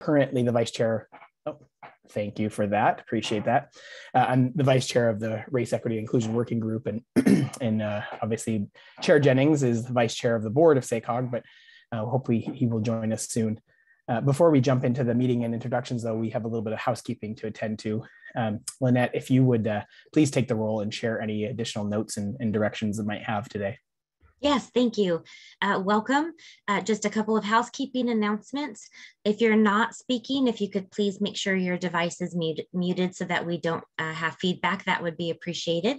currently the vice chair. Oh, thank you for that. Appreciate that. I'm the vice chair of the Race Equity Inclusion Working Group, and obviously Chair Jennings is the vice chair of the board of SACOG, but hopefully he will join us soon. Before we jump into the meeting and introductions, though, we have a little bit of housekeeping to attend to. Lynette, if you would please take the role and share any additional notes and directions that might have today. Yes, thank you. Welcome. Just a couple of housekeeping announcements. If you're not speaking, if you could please make sure your device is muted so that we don't have feedback, that would be appreciated.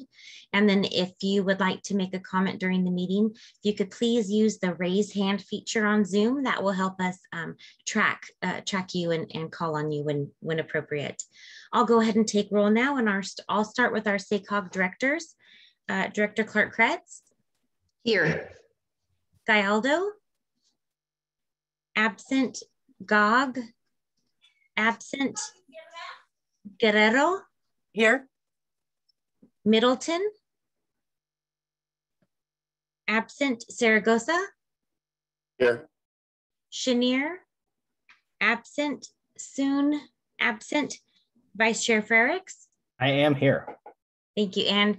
And then if you would like to make a comment during the meeting, if you could please use the raise hand feature on Zoom, that will help us track you and call on you when appropriate. I'll go ahead and take roll now, and I'll start with our SACOG directors. Director Clark Kretz. Here. Gallardo. Absent. Gog. Absent. Guerrero. Here. Middleton. Absent. Zaragoza. Here. Chenier. Absent. Soon. Absent. Vice Chair Frericks. I am here. Thank you. And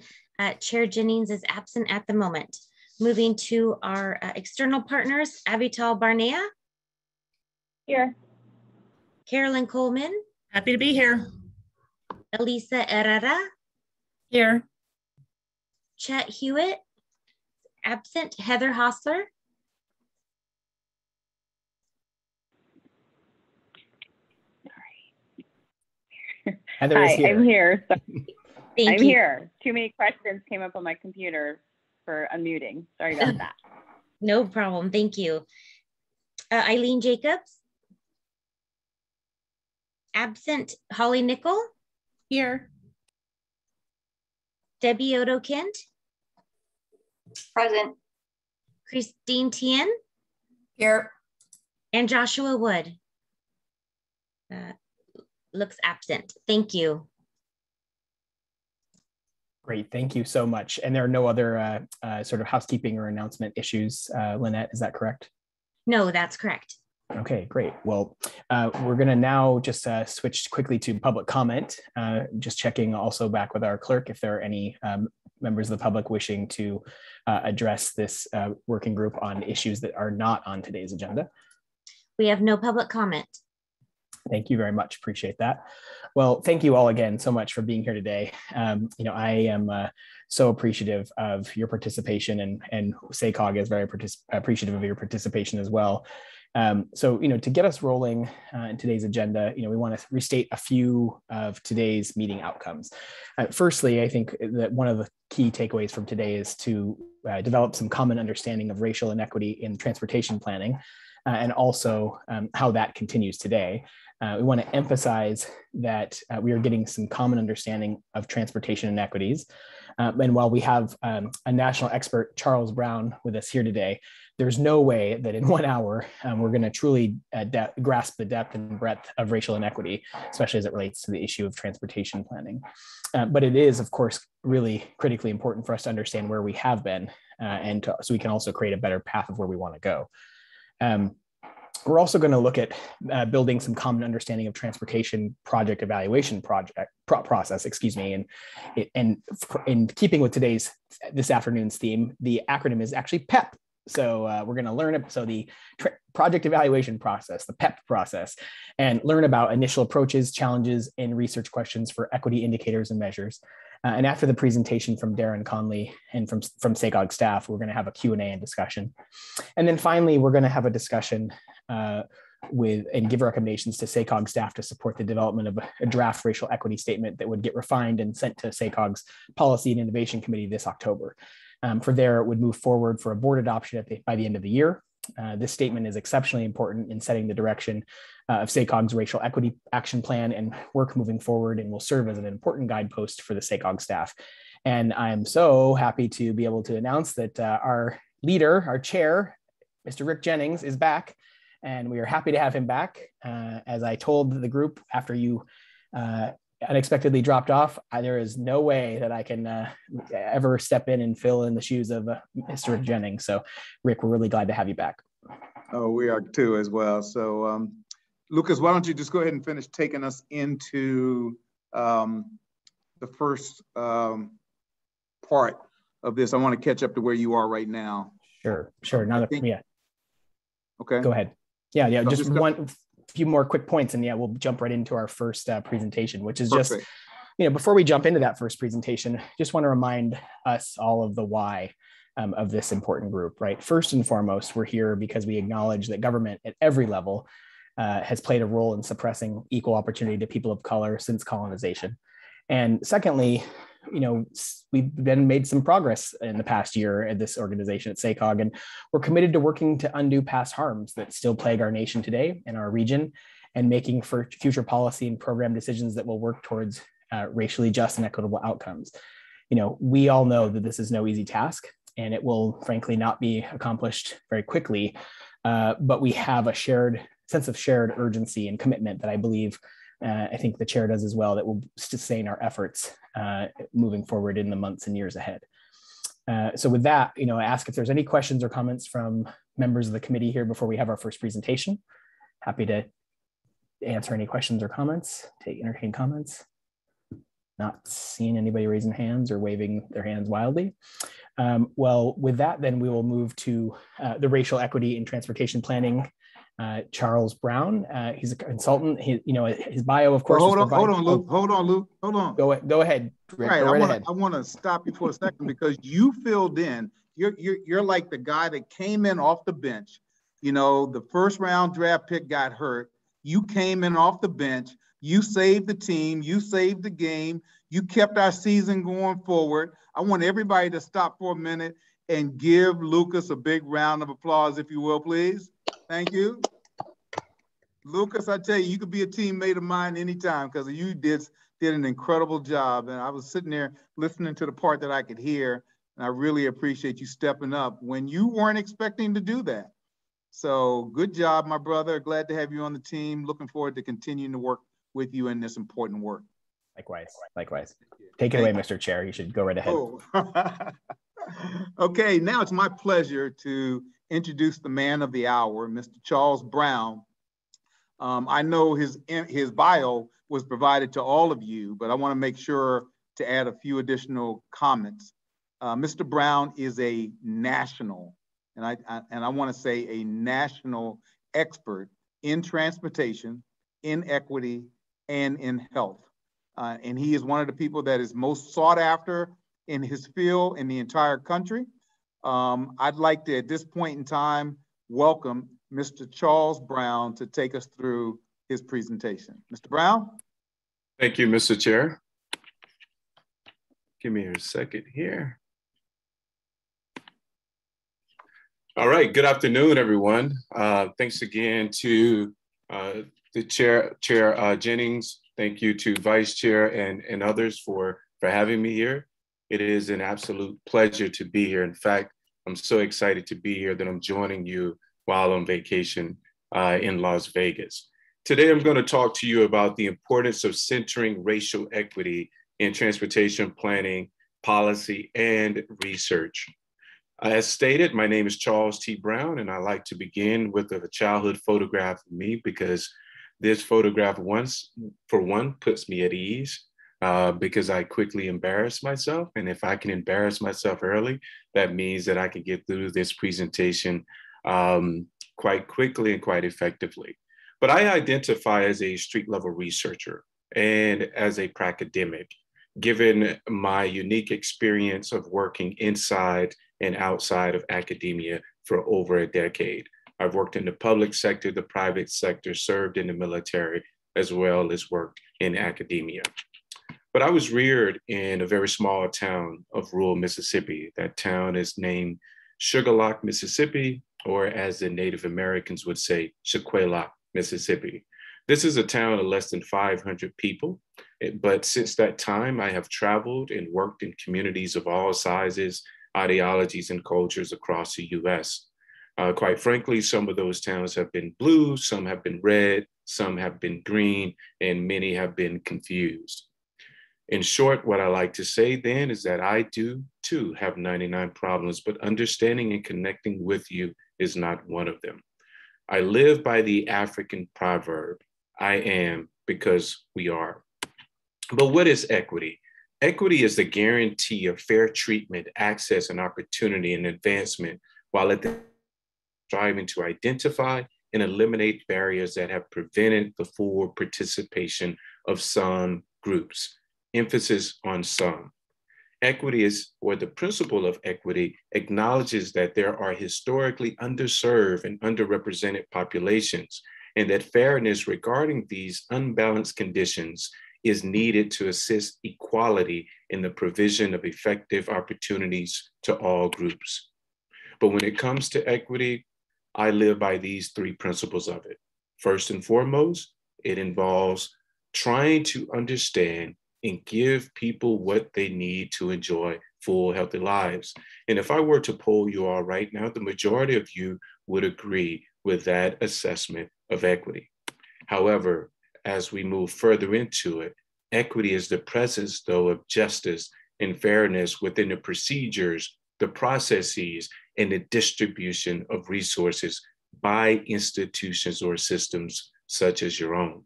Chair Jennings is absent at the moment. Moving to our external partners, Avital Barnea. Here. Carolyn Coleman. Happy to be here. Elisa Herrera. Here. Chet Hewitt. Absent. Heather Hostler. Heather is here. I'm here. Thank I'm you. here. Too many questions came up on my computer for unmuting. Sorry about that. No problem. Thank you. Eileen Jacobs. Absent. Holly Nickel. Here. Debbie Odo Kent. Present. Christine Tien. Here. And Joshua Wood. Looks absent. Thank you. Great, thank you so much. And there are no other sort of housekeeping or announcement issues, Lynette, is that correct? No, that's correct. Okay, great. Well, we're gonna now just switch quickly to public comment, just checking also back with our clerk if there are any members of the public wishing to address this working group on issues that are not on today's agenda. We have no public comment. Thank you very much. Appreciate that. Well, thank you all again so much for being here today. I am so appreciative of your participation, and SACOG is very appreciative of your participation as well. To get us rolling in today's agenda, we want to restate a few of today's meeting outcomes. Firstly, I think that one of the key takeaways from today is to develop some common understanding of racial inequity in transportation planning, and also how that continues today. We want to emphasize that we are getting some common understanding of transportation inequities. And while we have a national expert, Charles Brown, with us here today, there's no way that in 1 hour, we're going to truly grasp the depth and breadth of racial inequity, especially as it relates to the issue of transportation planning. But it is, of course, really critically important for us to understand where we have been, so we can also create a better path of where we want to go. We're also going to look at building some common understanding of transportation project evaluation process, and in keeping with this afternoon's theme, the acronym is actually PEP. So we're going to learn it. So the project evaluation process, the PEP process, and learn about initial approaches, challenges, and research questions for equity indicators and measures. And after the presentation from Darren Conley and from SACOG staff, we're going to have a Q&A and discussion. And then finally, we're going to have a discussion and give recommendations to SACOG staff to support the development of a draft racial equity statement that would get refined and sent to SACOG's Policy and Innovation Committee this October. From there, it would move forward for a board adoption by the end of the year. This statement is exceptionally important in setting the direction of SACOG's racial equity action plan and work moving forward, and will serve as an important guidepost for the SACOG staff. And I'm so happy to be able to announce that our leader, our chair, Mr. Rick Jennings, is back, and we are happy to have him back. As I told the group after you unexpectedly dropped off, there is no way that I can ever step in and fill in the shoes of Mr. Rick Jennings. So Rick, we're really glad to have you back. Oh, we are too as well. So Lucas, why don't you just go ahead and finish taking us into the first part of this. I want to catch up to where you are right now. Sure. Yeah. Okay. Go ahead. Yeah. So just one few more quick points, and we'll jump right into our first presentation, which is perfect. Just, before we jump into that first presentation, just want to remind us all of the why of this important group, right? First and foremost, we're here because we acknowledge that government at every level has played a role in suppressing equal opportunity to people of color since colonization. And secondly, we've made some progress in the past year at this organization at SACOG, and we're committed to working to undo past harms that still plague our nation today and our region, and making for future policy and program decisions that will work towards racially just and equitable outcomes. We all know that this is no easy task, and it will frankly not be accomplished very quickly, but we have a sense of shared urgency and commitment that I believe, I think the chair does as well, that will sustain our efforts moving forward in the months and years ahead. So with that, I ask if there's any questions or comments from members of the committee here before we have our first presentation. Happy to answer any questions or comments, entertain comments. Not seeing anybody raising hands or waving their hands wildly. Well, with that, then we will move to the Racial Equity in Transportation Planning. Charles Brown, he's a consultant. His bio, of course. Well, hold on, Luke. Hold on. Go ahead. Rick, right. ahead. I want to stop you for a second because you filled in. You're like the guy that came in off the bench. The first round draft pick got hurt. You came in off the bench. You saved the team. You saved the game. You kept our season going forward. I want everybody to stop for a minute and give Lucas a big round of applause, if you will, please. Thank you. Lucas, I tell you, you could be a teammate of mine anytime because you did an incredible job. And I was sitting there listening to the part that I could hear, and I really appreciate you stepping up when you weren't expecting to do that. So good job, my brother. Glad to have you on the team. Looking forward to continuing to work with you in this important work. Likewise. Take it away, Mr. Chair. You should go right ahead. Oh. Okay, now it's my pleasure to introduce the man of the hour, Mr. Charles Brown. I know his bio was provided to all of you, but I want to make sure to add a few additional comments. Mr. Brown is a national, and I want to say a national expert in transportation, in equity, and in health. And he is one of the people that is most sought after in his field in the entire country. I'd like to, at this point in time, welcome Mr. Charles Brown to take us through his presentation. Mr. Brown? Thank you, Mr. Chair. Give me a second here. All right, good afternoon, everyone. Thanks again to the Chair Jennings. Thank you to Vice Chair and others for having me here. It is an absolute pleasure to be here. In fact, I'm so excited to be here that I'm joining you while on vacation in Las Vegas. Today, I'm going to talk to you about the importance of centering racial equity in transportation planning, policy, and research. As stated, my name is Charles T. Brown, and I like to begin with a childhood photograph of me because this photograph puts me at ease because I quickly embarrass myself. And if I can embarrass myself early, that means that I can get through this presentation quite quickly and quite effectively. But I identify as a street level researcher and as a pracademic, given my unique experience of working inside and outside of academia for over a decade. I've worked in the public sector, the private sector, served in the military, as well as worked in academia. But I was reared in a very small town of rural Mississippi. That town is named Sugar Lock, Mississippi, or as the Native Americans would say, Sequoia, Mississippi. This is a town of less than 500 people. But since that time, I have traveled and worked in communities of all sizes, ideologies, and cultures across the US. Quite frankly, some of those towns have been blue, some have been red, some have been green, and many have been confused. In short, what I like to say then is that I do too have 99 problems, but understanding and connecting with you is not one of them. I live by the African proverb, I am because we are. But what is equity? Equity is the guarantee of fair treatment, access, and opportunity and advancement, while at the striving to identify and eliminate barriers that have prevented the full participation of some groups. Emphasis on some. Equity is, or the principle of equity, acknowledges that there are historically underserved and underrepresented populations, and that fairness regarding these unbalanced conditions is needed to assist equality in the provision of effective opportunities to all groups. But when it comes to equity, I live by these three principles of it. First and foremost, it involves trying to understand and give people what they need to enjoy full, healthy lives. And if I were to poll you all right now, the majority of you would agree with that assessment of equity. However, as we move further into it, equity is the presence, though, of justice and fairness within the procedures, the processes, and the distribution of resources by institutions or systems such as your own.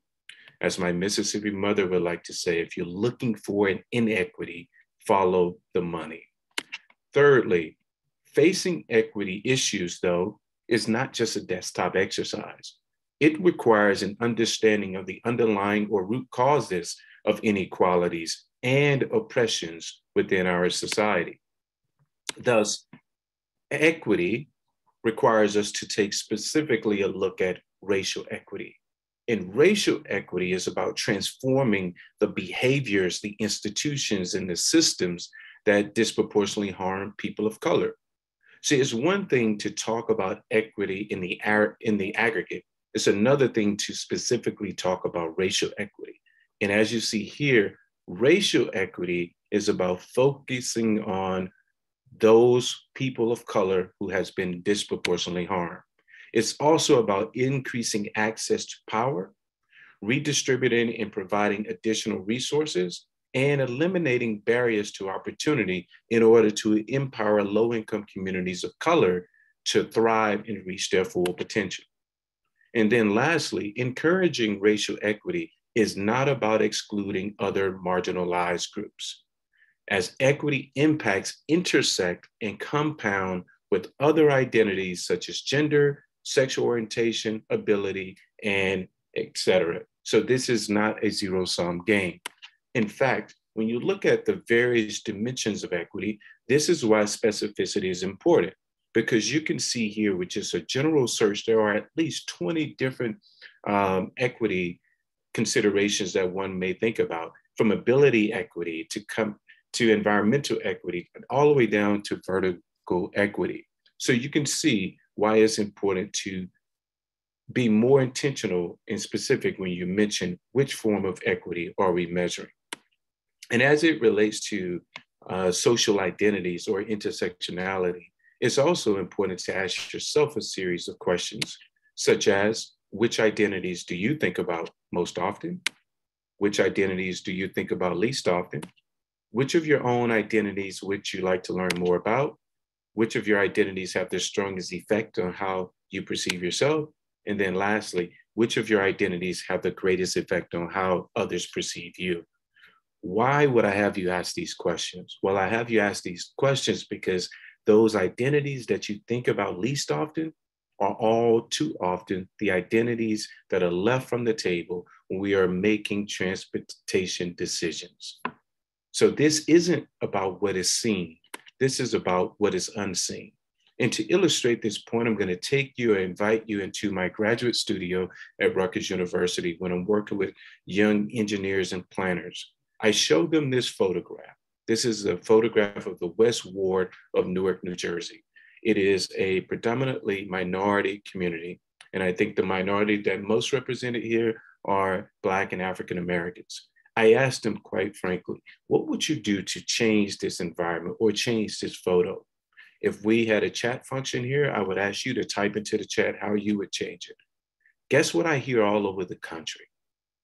As my Mississippi mother would like to say, if you're looking for an inequity, follow the money. Thirdly, facing equity issues, though, is not just a desktop exercise. It requires an understanding of the underlying or root causes of inequalities and oppressions within our society. Thus, equity requires us to take specifically a look at racial equity. And racial equity is about transforming the behaviors, the institutions, and the systems that disproportionately harm people of color. See, it's one thing to talk about equity in the aggregate. It's another thing to specifically talk about racial equity. And as you see here, racial equity is about focusing on those people of color who has been disproportionately harmed. It's also about increasing access to power, redistributing and providing additional resources, and eliminating barriers to opportunity in order to empower low-income communities of color to thrive and reach their full potential. And then lastly, encouraging racial equity is not about excluding other marginalized groups, as equity impacts intersect and compound with other identities such as gender, sexual orientation, ability, and etc. So this is not a zero-sum game. In fact, when you look at the various dimensions of equity, this is why specificity is important, because you can see here with just a general search, there are at least 20 different equity considerations that one may think about, from ability equity to environmental equity, all the way down to vertical equity. So you can see why it's important to be more intentional and specific when you mention which form of equity are we measuring. And as it relates to social identities or intersectionality, it's also important to ask yourself a series of questions, such as, which identities do you think about most often? Which identities do you think about least often? Which of your own identities would you like to learn more about? Which of your identities have the strongest effect on how you perceive yourself? And then lastly, which of your identities have the greatest effect on how others perceive you? Why would I have you ask these questions? Well, I have you ask these questions because those identities that you think about least often are all too often the identities that are left from the table when we are making transportation decisions. So this isn't about what is seen. This is about what is unseen. And to illustrate this point, I'm going to take you and invite you into my graduate studio at Rutgers University when I'm working with young engineers and planners. I show them this photograph. This is a photograph of the West Ward of Newark, New Jersey. It is a predominantly minority community. And I think the minority that most represented here are Black and African Americans. I asked them, quite frankly, what would you do to change this environment or change this photo? If we had a chat function here, I would ask you to type into the chat how you would change it. Guess what I hear all over the country?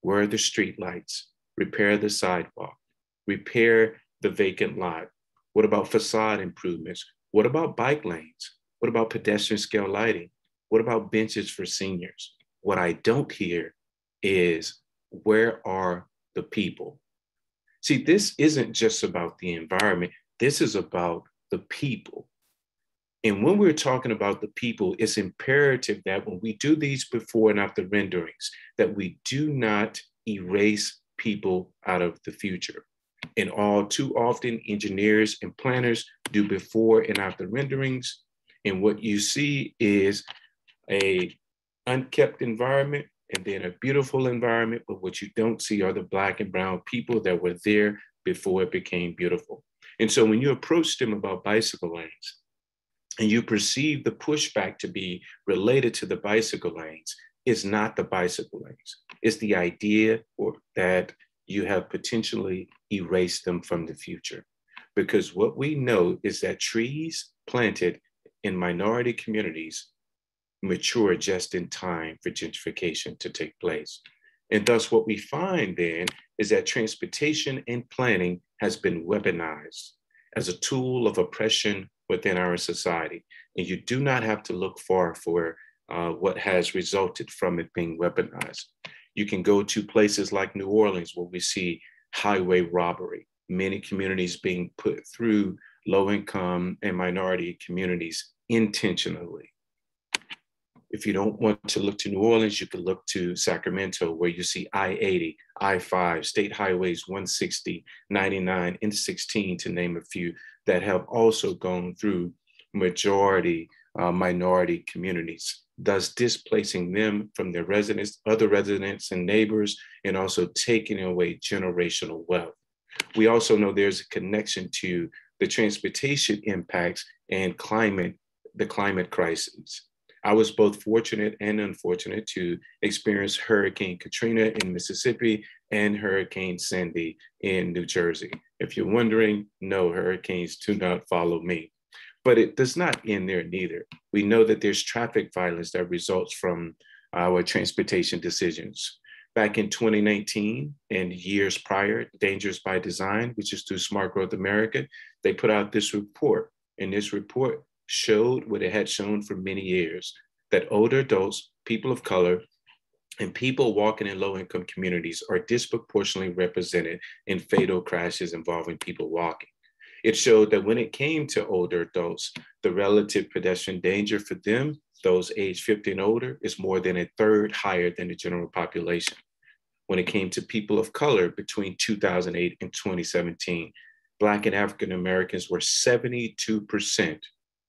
Where are the street lights? Repair the sidewalk, repair the vacant lot. What about facade improvements? What about bike lanes? What about pedestrian scale lighting? What about benches for seniors? What I don't hear is, where are the people? See, this isn't just about the environment. This is about the people. And when we're talking about the people, it's imperative that when we do these before and after renderings, that we do not erase people out of the future. And all too often, engineers and planners do before and after renderings. And what you see is a unkept environment and then a beautiful environment, but what you don't see are the Black and brown people that were there before it became beautiful. And so when you approach them about bicycle lanes and you perceive the pushback to be related to the bicycle lanes, it's not the bicycle lanes. It's the idea that you have potentially erased them from the future. Because what we know is that trees planted in minority communities mature just in time for gentrification to take place. And thus what we find then is that transportation and planning has been weaponized as a tool of oppression within our society. And you do not have to look far for what has resulted from it being weaponized. You can go to places like New Orleans where we see highway robbery, many communities being put through low-income and minority communities intentionally. If you don't want to look to New Orleans, you can look to Sacramento, where you see I-80, I-5, State Highways 160, 99, and 16, to name a few, that have also gone through majority minority communities, thus displacing them from their residents, other residents and neighbors, and also taking away generational wealth. We also know there's a connection to the transportation impacts and the climate crisis. I was both fortunate and unfortunate to experience Hurricane Katrina in Mississippi and Hurricane Sandy in New Jersey. If you're wondering, no, hurricanes do not follow me. But it does not end there neither. We know that there's traffic violence that results from our transportation decisions. Back in 2019 and years prior, Dangers by Design, which is through Smart Growth America, they put out this report. And this report showed what it had shown for many years, that older adults, people of color, and people walking in low-income communities are disproportionately represented in fatal crashes involving people walking. It showed that when it came to older adults, the relative pedestrian danger for them, those aged 50 and older, is more than a third higher than the general population. When it came to people of color between 2008 and 2017, Black and African Americans were 72%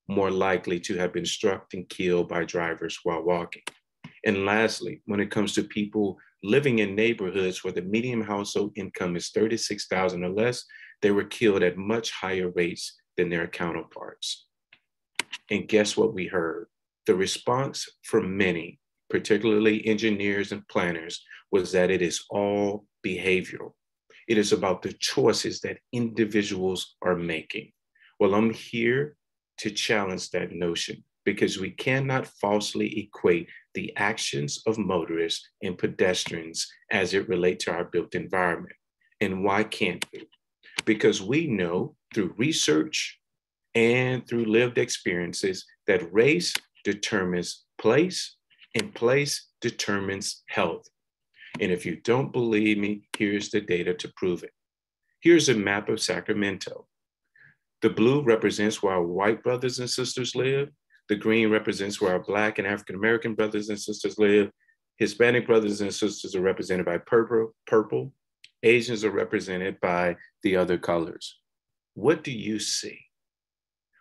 more likely to have been struck and killed by drivers while walking. And lastly, when it comes to people living in neighborhoods where the median household income is $36,000 or less, they were killed at much higher rates than their counterparts. And guess what we heard? The response from many, particularly engineers and planners, was that it is all behavioral. It is about the choices that individuals are making. Well, I'm here to challenge that notion, because we cannot falsely equate the actions of motorists and pedestrians as it relates to our built environment. And why can't we? Because we know through research and through lived experiences that race determines place and place determines health. And if you don't believe me, here's the data to prove it. Here's a map of Sacramento. The blue represents where our white brothers and sisters live. The green represents where our Black and African American brothers and sisters live. Hispanic brothers and sisters are represented by purple. Asians are represented by the other colors. What do you see?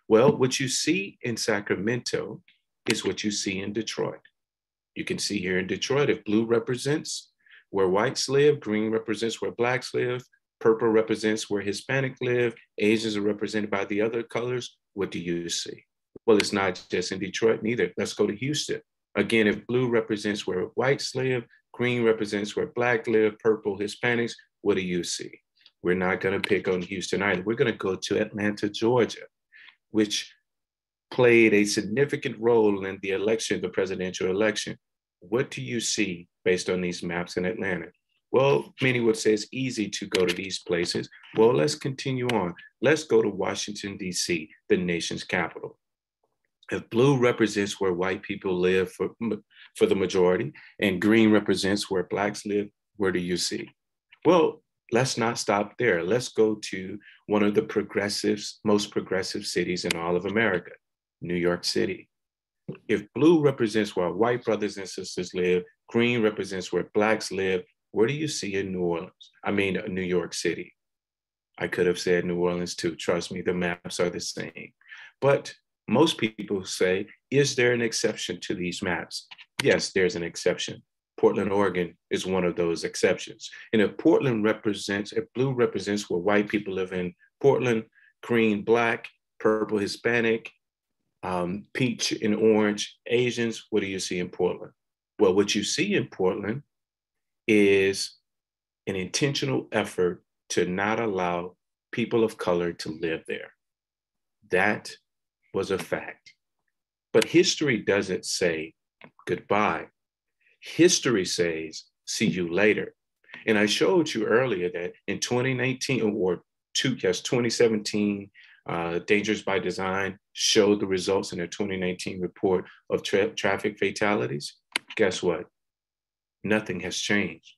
Well, what you see in Sacramento is what you see in Detroit. You can see here in Detroit, if blue represents where whites live, green represents where Blacks live, purple represents where Hispanic live, Asians are represented by the other colors. What do you see? Well, it's not just in Detroit neither. Let's go to Houston. Again, if blue represents where whites live, green represents where Black live, purple, Hispanics, what do you see? We're not going to pick on Houston either. We're going to go to Atlanta, Georgia, which played a significant role in the election, the presidential election. What do you see based on these maps in Atlanta? Well, many would say it's easy to go to these places. Well, let's continue on. Let's go to Washington, D.C., the nation's capital. If blue represents where white people live for the majority, and green represents where Blacks live, where do you see? Well, let's not stop there. Let's go to one of the most progressive cities in all of America, New York City. If blue represents where white brothers and sisters live, green represents where Blacks live, where do you see in New York City? I could have said New Orleans too. Trust me, the maps are the same. But most people say, is there an exception to these maps? Yes, there's an exception. Portland, Oregon is one of those exceptions. And if blue represents where white people live in Portland, green, Black, purple, Hispanic, peach and orange, Asians, what do you see in Portland? Well, what you see in Portland is an intentional effort to not allow people of color to live there. That was a fact. But history doesn't say goodbye. History says, see you later. And I showed you earlier that in 2017, Dangerous by Design showed the results in their 2019 report of traffic fatalities. Guess what? Nothing has changed.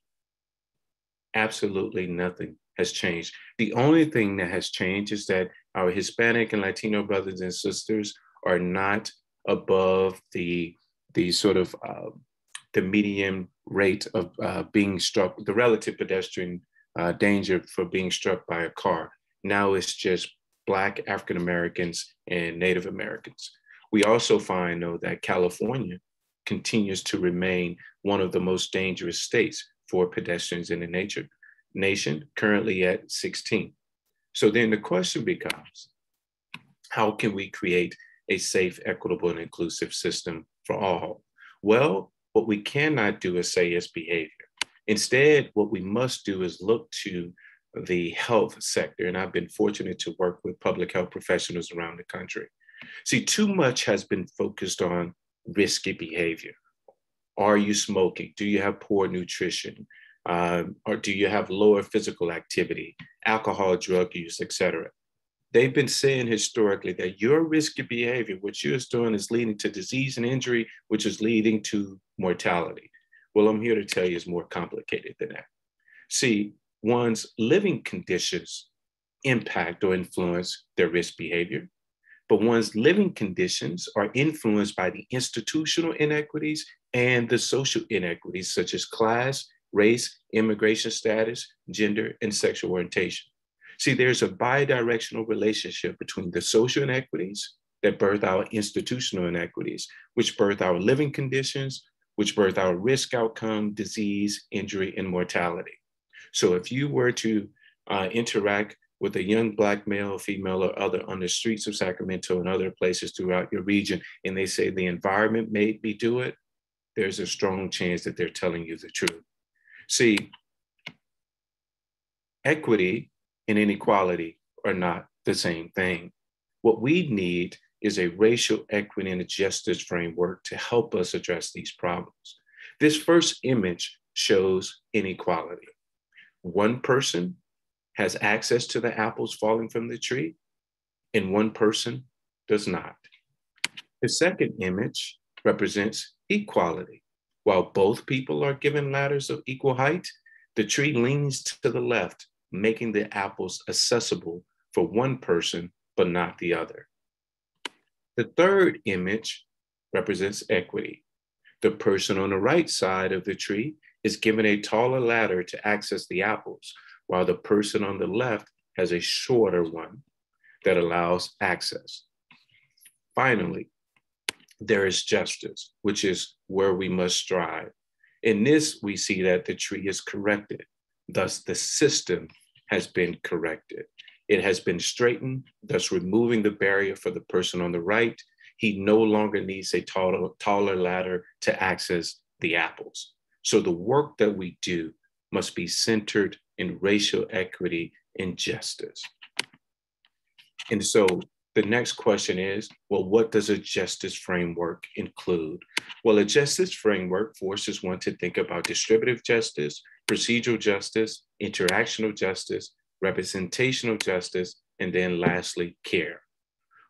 Absolutely nothing has changed. The only thing that has changed is that our Hispanic and Latino brothers and sisters are not above the sort of the median rate of being struck, the relative pedestrian danger for being struck by a car. Now it's just Black, African Americans, and Native Americans. We also find, though, that California continues to remain one of the most dangerous states for pedestrians in the nation, currently at 16. So then the question becomes, how can we create a safe, equitable, and inclusive system for all? Well, what we cannot do is say it's behavior. Instead, what we must do is look to the health sector. And I've been fortunate to work with public health professionals around the country. See, too much has been focused on risky behavior. Are you smoking? Do you have poor nutrition? Or do you have lower physical activity, alcohol, drug use, et cetera? They've been saying historically that your risky behavior, what you're doing, is leading to disease and injury, which is leading to mortality. Well, I'm here to tell you it's more complicated than that. See, one's living conditions impact or influence their risk behavior, but one's living conditions are influenced by the institutional inequities and the social inequities, such as class, race, immigration status, gender, and sexual orientation. See, there's a bidirectional relationship between the social inequities that birth our institutional inequities, which birth our living conditions, which birth our risk outcome, disease, injury, and mortality. So if you were to interact with a young Black male, female, or other on the streets of Sacramento and other places throughout your region, and they say the environment made me do it, there's a strong chance that they're telling you the truth. See, equity and inequality are not the same thing. What we need is a racial equity and justice framework to help us address these problems. This first image shows inequality. One person has access to the apples falling from the tree, and one person does not. The second image represents equality. While both people are given ladders of equal height, the tree leans to the left, making the apples accessible for one person, but not the other. The third image represents equity. The person on the right side of the tree is given a taller ladder to access the apples, while the person on the left has a shorter one that allows access. Finally, there is justice, which is where we must strive. In this, we see that the tree is corrected. Thus, the system has been corrected. It has been straightened, thus removing the barrier for the person on the right. He no longer needs a taller ladder to access the apples. So the work that we do must be centered in racial equity and justice. And so the next question is, well, what does a justice framework include? Well, a justice framework forces one to think about distributive justice, procedural justice, interactional justice, representational justice, and then lastly, care.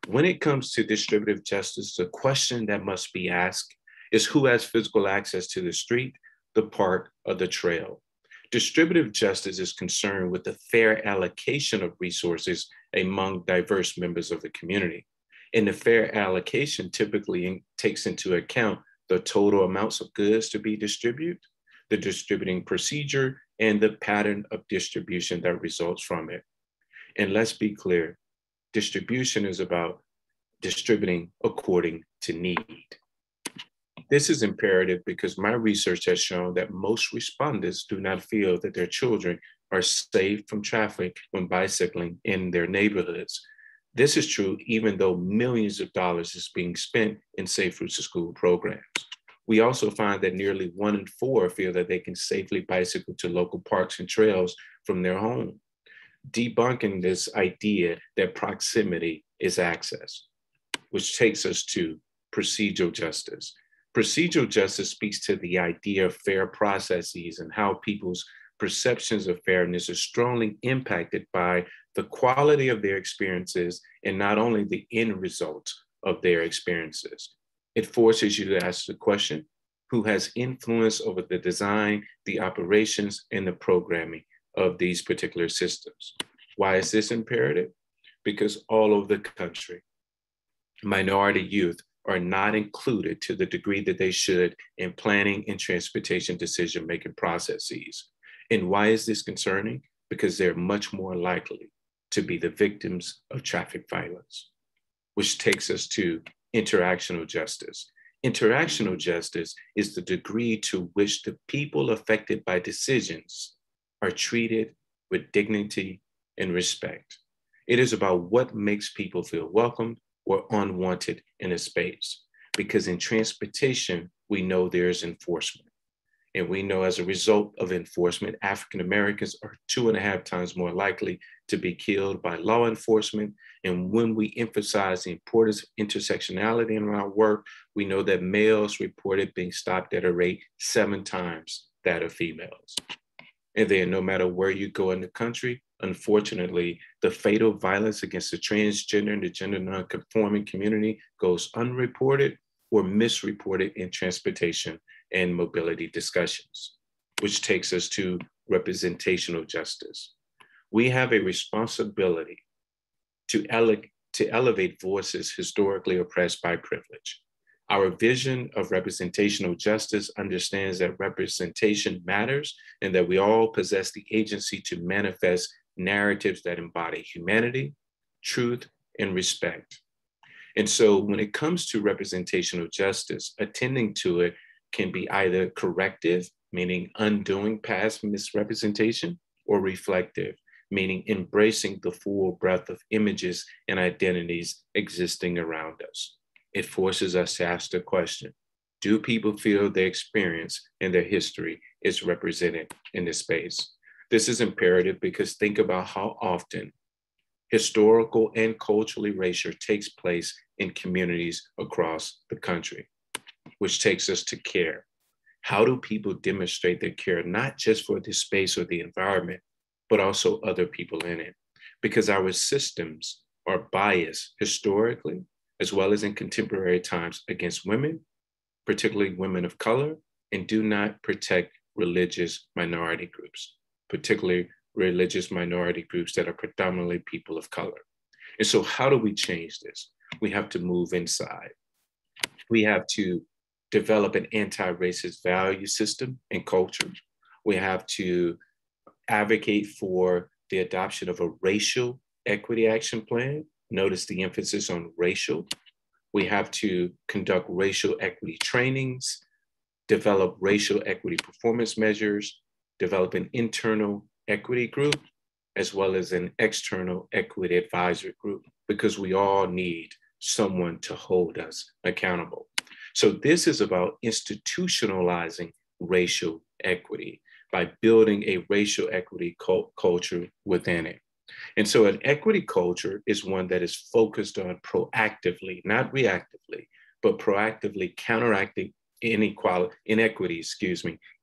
When it comes to distributive justice, the question that must be asked is who has physical access to the street, the park, or the trail? Distributive justice is concerned with the fair allocation of resources among diverse members of the community. And the fair allocation typically takes into account the total amounts of goods to be distributed, the distributing procedure, and the pattern of distribution that results from it. And let's be clear, distribution is about distributing according to need. This is imperative because my research has shown that most respondents do not feel that their children are safe from traffic when bicycling in their neighborhoods. This is true even though millions of dollars is being spent in Safe Routes to School programs. We also find that nearly 1 in 4 feel that they can safely bicycle to local parks and trails from their home, debunking this idea that proximity is access, which takes us to procedural justice. Procedural justice speaks to the idea of fair processes and how people's perceptions of fairness are strongly impacted by the quality of their experiences and not only the end result of their experiences. It forces you to ask the question, who has influence over the design, the operations, and the programming of these particular systems? Why is this imperative? Because all over the country, minority youth are not included to the degree that they should in planning and transportation decision-making processes. And why is this concerning? Because they're much more likely to be the victims of traffic violence, which takes us to interactional justice. Interactional justice is the degree to which the people affected by decisions are treated with dignity and respect. It is about what makes people feel welcomed or unwanted in a space. Because in transportation, we know there's enforcement. And we know as a result of enforcement, African Americans are 2.5 times more likely to be killed by law enforcement. And when we emphasize the importance of intersectionality in our work, we know that males reported being stopped at a rate 7 times that of females. And then no matter where you go in the country, unfortunately, the fatal violence against the transgender and the gender nonconforming community goes unreported or misreported in transportation and mobility discussions, which takes us to representational justice. We have a responsibility to elevate voices historically oppressed by privilege. Our vision of representational justice understands that representation matters and that we all possess the agency to manifest narratives that embody humanity, truth, and respect. And so when it comes to representational justice, attending to it can be either corrective, meaning undoing past misrepresentation, or reflective, meaning embracing the full breadth of images and identities existing around us. It forces us to ask the question, do people feel their experience and their history is represented in this space? This is imperative because think about how often historical and cultural erasure takes place in communities across the country, which takes us to care. How do people demonstrate their care, not just for the space or the environment, but also other people in it? Because our systems are biased historically, as well as in contemporary times against women, particularly women of color, and do not protect religious minority groups, particularly religious minority groups that are predominantly people of color. And so how do we change this? We have to move inside. We have to develop an anti-racist value system and culture. We have to advocate for the adoption of a racial equity action plan. Notice the emphasis on racial. We have to conduct racial equity trainings, develop racial equity performance measures, develop an internal equity group, as well as an external equity advisory group, because we all need someone to hold us accountable. So this is about institutionalizing racial equity by building a racial equity culture within it. And so an equity culture is one that is focused on proactively, not reactively, but proactively counteracting inequity,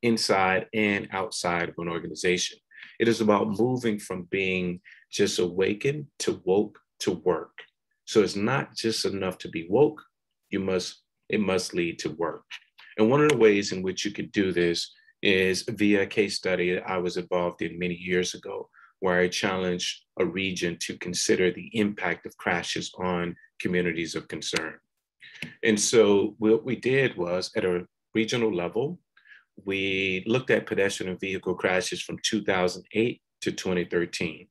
inside and outside of an organization. It is about moving from being just awakened to woke to work. So it's not just enough to be woke. It must lead to work. And one of the ways in which you could do this is via a case study I was involved in many years ago, where I challenged a region to consider the impact of crashes on communities of concern. And so what we did was, at a regional level, we looked at pedestrian and vehicle crashes from 2008 to 2013.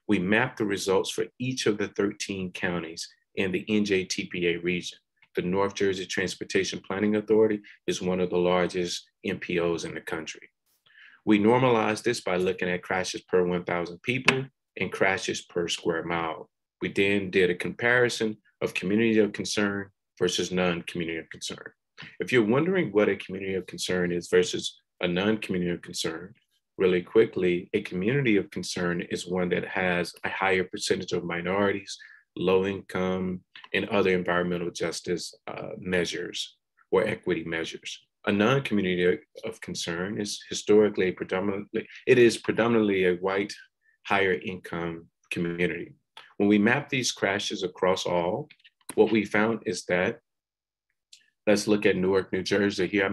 We mapped the results for each of the 13 counties in the NJTPA region. The North Jersey Transportation Planning Authority is one of the largest NPOs in the country. We normalized this by looking at crashes per 1,000 people and crashes per square mile. We then did a comparison of community of concern versus non-community of concern. If you're wondering what a community of concern is versus a non-community of concern, really quickly, a community of concern is one that has a higher percentage of minorities, low income, and other environmental justice measures or equity measures. A non-community of concern is predominantly a white, higher income community. When we map these crashes across all, what we found is that, let's look at Newark, New Jersey here,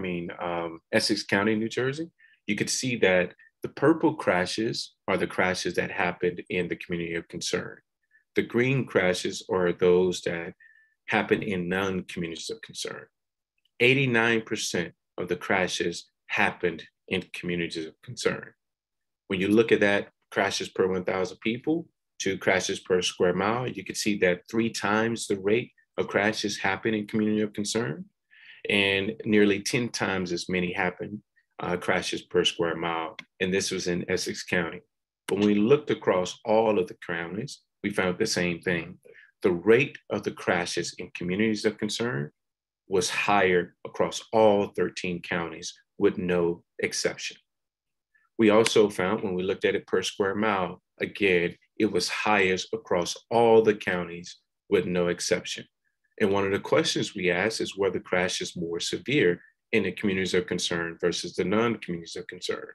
Essex County, New Jersey. You could see that the purple crashes are the crashes that happened in the community of concern. The green crashes are those that happen in non-communities of concern. 89% of the crashes happened in communities of concern. When you look at that, crashes per 1,000 people to crashes per square mile, you can see that 3 times the rate of crashes happen in community of concern, and nearly 10 times as many happen crashes per square mile. And this was in Essex County. But when we looked across all of the counties, we found the same thing. The rate of the crashes in communities of concern was higher across all 13 counties with no exception. We also found, when we looked at it per square mile, again, it was highest across all the counties with no exception. And one of the questions we asked is were the crashes more severe in the communities of concern versus the non-communities of concern?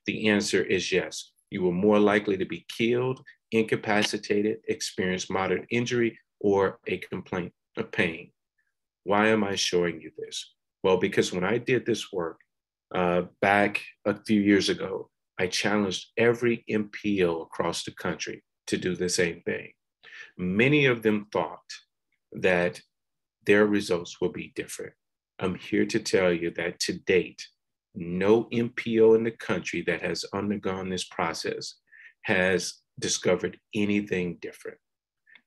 The answer is yes. You were more likely to be killed, incapacitated, experience moderate injury, or a complaint of pain. Why am I showing you this? Well, because when I did this work back a few years ago, I challenged every MPO across the country to do the same thing. Many of them thought that their results will be different. I'm here to tell you that to date, no MPO in the country that has undergone this process has discovered anything different.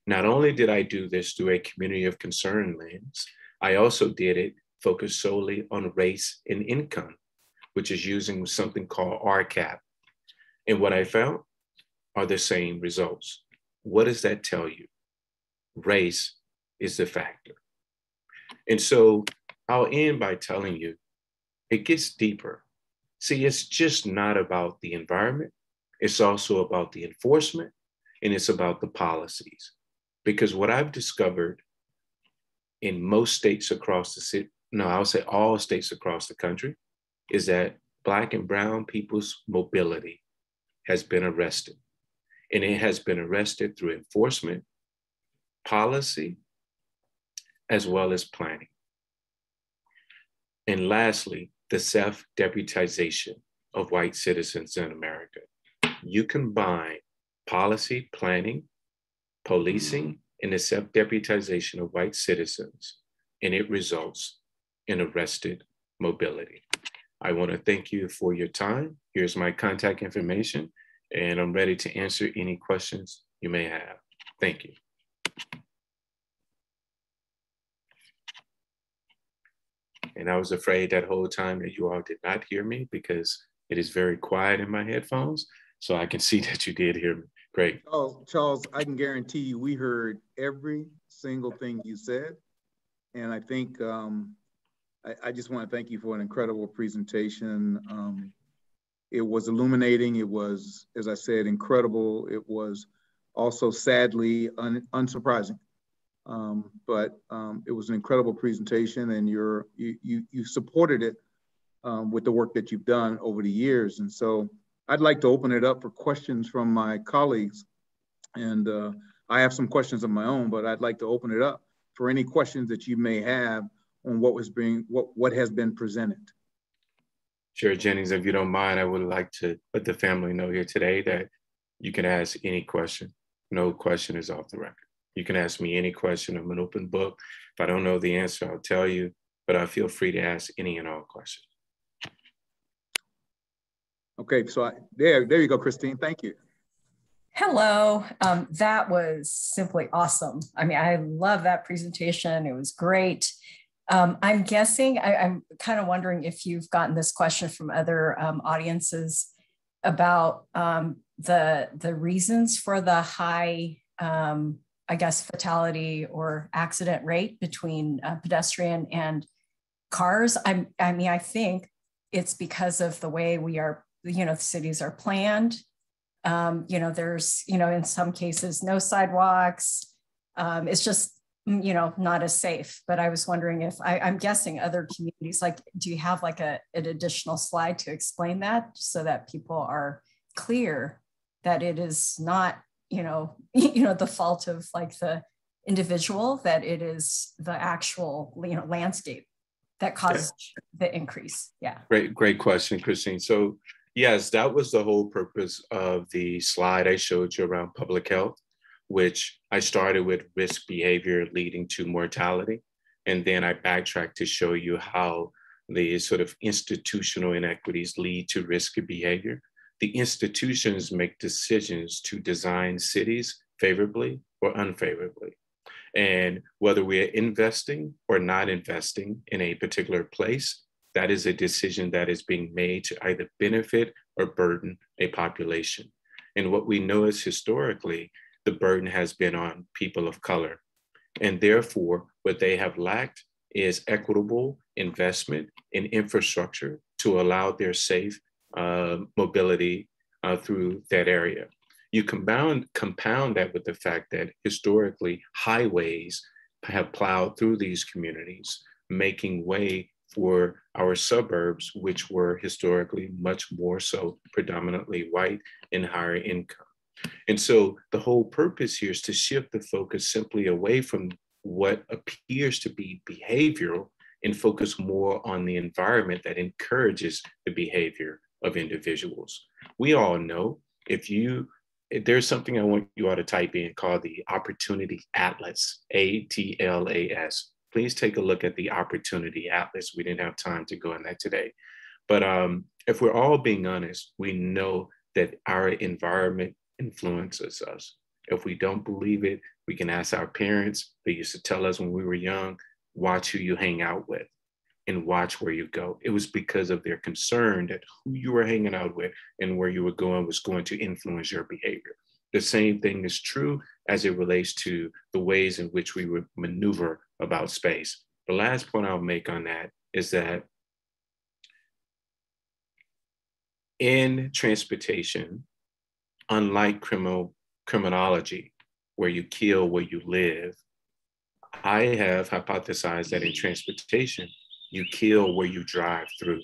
Not only did I do this through a community of concern lens, I also did it focused solely on race and income, which is using something called RCAP. And what I found are the same results. What does that tell you? Race is the factor. And so I'll end by telling you, it gets deeper. See, it's just not about the environment. It's also about the enforcement, and it's about the policies. Because what I've discovered in most states across the city, no, I'll say all states across the country, is that Black and brown people's mobility has been arrested. And it has been arrested through enforcement, policy, as well as planning. And lastly, the self-deputization of white citizens in America. You combine policy, planning, policing, and the self-deputization of white citizens, and it results in arrested mobility. I want to thank you for your time. Here's my contact information, and I'm ready to answer any questions you may have. Thank you. And I was afraid that whole time that you all did not hear me because it is very quiet in my headphones. So I can see that you did hear me. Great. Oh, Charles, I can guarantee you we heard every single thing you said. And I think I just want to thank you for an incredible presentation. It was illuminating. It was, as I said, incredible. It was also sadly unsurprising. But it was an incredible presentation, and you supported it with the work that you've done over the years. And so I'd like to open it up for questions from my colleagues. And I have some questions of my own, but I'd like to open it up for any questions that you may have on what has been presented. Chair Jennings, if you don't mind, I would like to let the family know here today that you can ask any question. No question is off the record. You can ask me any question. I'm an open book. If I don't know the answer, I'll tell you, but I feel free to ask any and all questions. Okay, so there you go, Christine. Thank you. Hello, that was simply awesome. I mean, I love that presentation. It was great. I'm guessing, I'm kind of wondering if you've gotten this question from other audiences about the reasons for the high, I guess, fatality or accident rate between pedestrian and cars. I mean, I think it's because of the way we are, the cities are planned. There's, in some cases, no sidewalks. It's just, not as safe. But I was wondering if I'm guessing other communities, like, do you have like an additional slide to explain that so that people are clear that it is not, the fault of like the individual, that it is the actual, landscape that caused the increase? Yeah. Great question, Christine. So yes, that was the whole purpose of the slide I showed you around public health, which I started with risk behavior leading to mortality. And then I backtracked to show you how the sort of institutional inequities lead to risky behavior. The institutions make decisions to design cities favorably or unfavorably. And whether we're investing or not investing in a particular place, that is a decision that is being made to either benefit or burden a population. And what we know is historically, the burden has been on people of color. And therefore, what they have lacked is equitable investment in infrastructure to allow their safe mobility through that area. You compound that with the fact that historically highways have plowed through these communities, making way for our suburbs, which were historically much more so predominantly white and higher income. And so the whole purpose here is to shift the focus simply away from what appears to be behavioral and focus more on the environment that encourages the behavior of individuals. We all know if there's something I want you all to type in called the Opportunity Atlas, ATLAS. Please take a look at the Opportunity Atlas. We didn't have time to go in that today. But if we're all being honest, we know that our environment influences us. If we don't believe it, we can ask our parents. They used to tell us when we were young, watch who you hang out with and watch where you go. It was because of their concern that who you were hanging out with and where you were going was going to influence your behavior. The same thing is true as it relates to the ways in which we would maneuver about space. The last point I'll make on that is that in transportation, unlike criminology, where you kill where you live, I have hypothesized that in transportation, you kill where you drive through.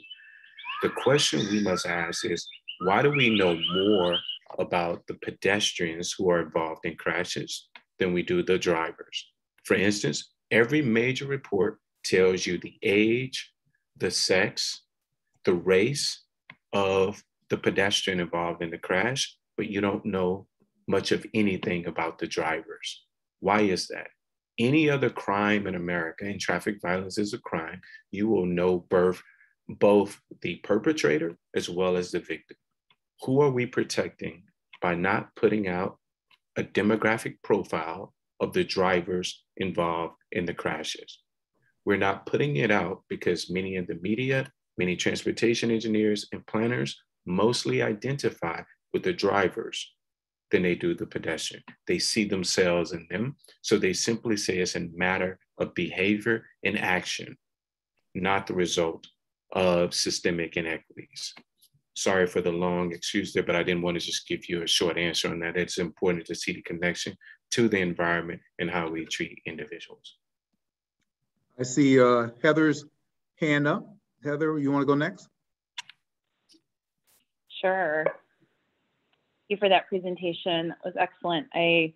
The question we must ask is, why do we know more about the pedestrians who are involved in crashes than we do the drivers? For instance, every major report tells you the age, the sex, the race of the pedestrian involved in the crash, but you don't know much of anything about the drivers. Why is that? Any other crime in America, and traffic violence is a crime, you will know both the perpetrator as well as the victim. Who are we protecting by not putting out a demographic profile of the drivers involved in the crashes? We're not putting it out because many in the media, many transportation engineers and planners mostly identify with the drivers than they do the pedestrian. They see themselves in them. So they simply say it's a matter of behavior and action, not the result of systemic inequities. Sorry for the long excuse there, but I didn't want to just give you a short answer on that. It's important to see the connection to the environment and how we treat individuals. I see Heather's hand up. Heather, you want to go next? Sure. Thank you for that presentation. It was excellent. I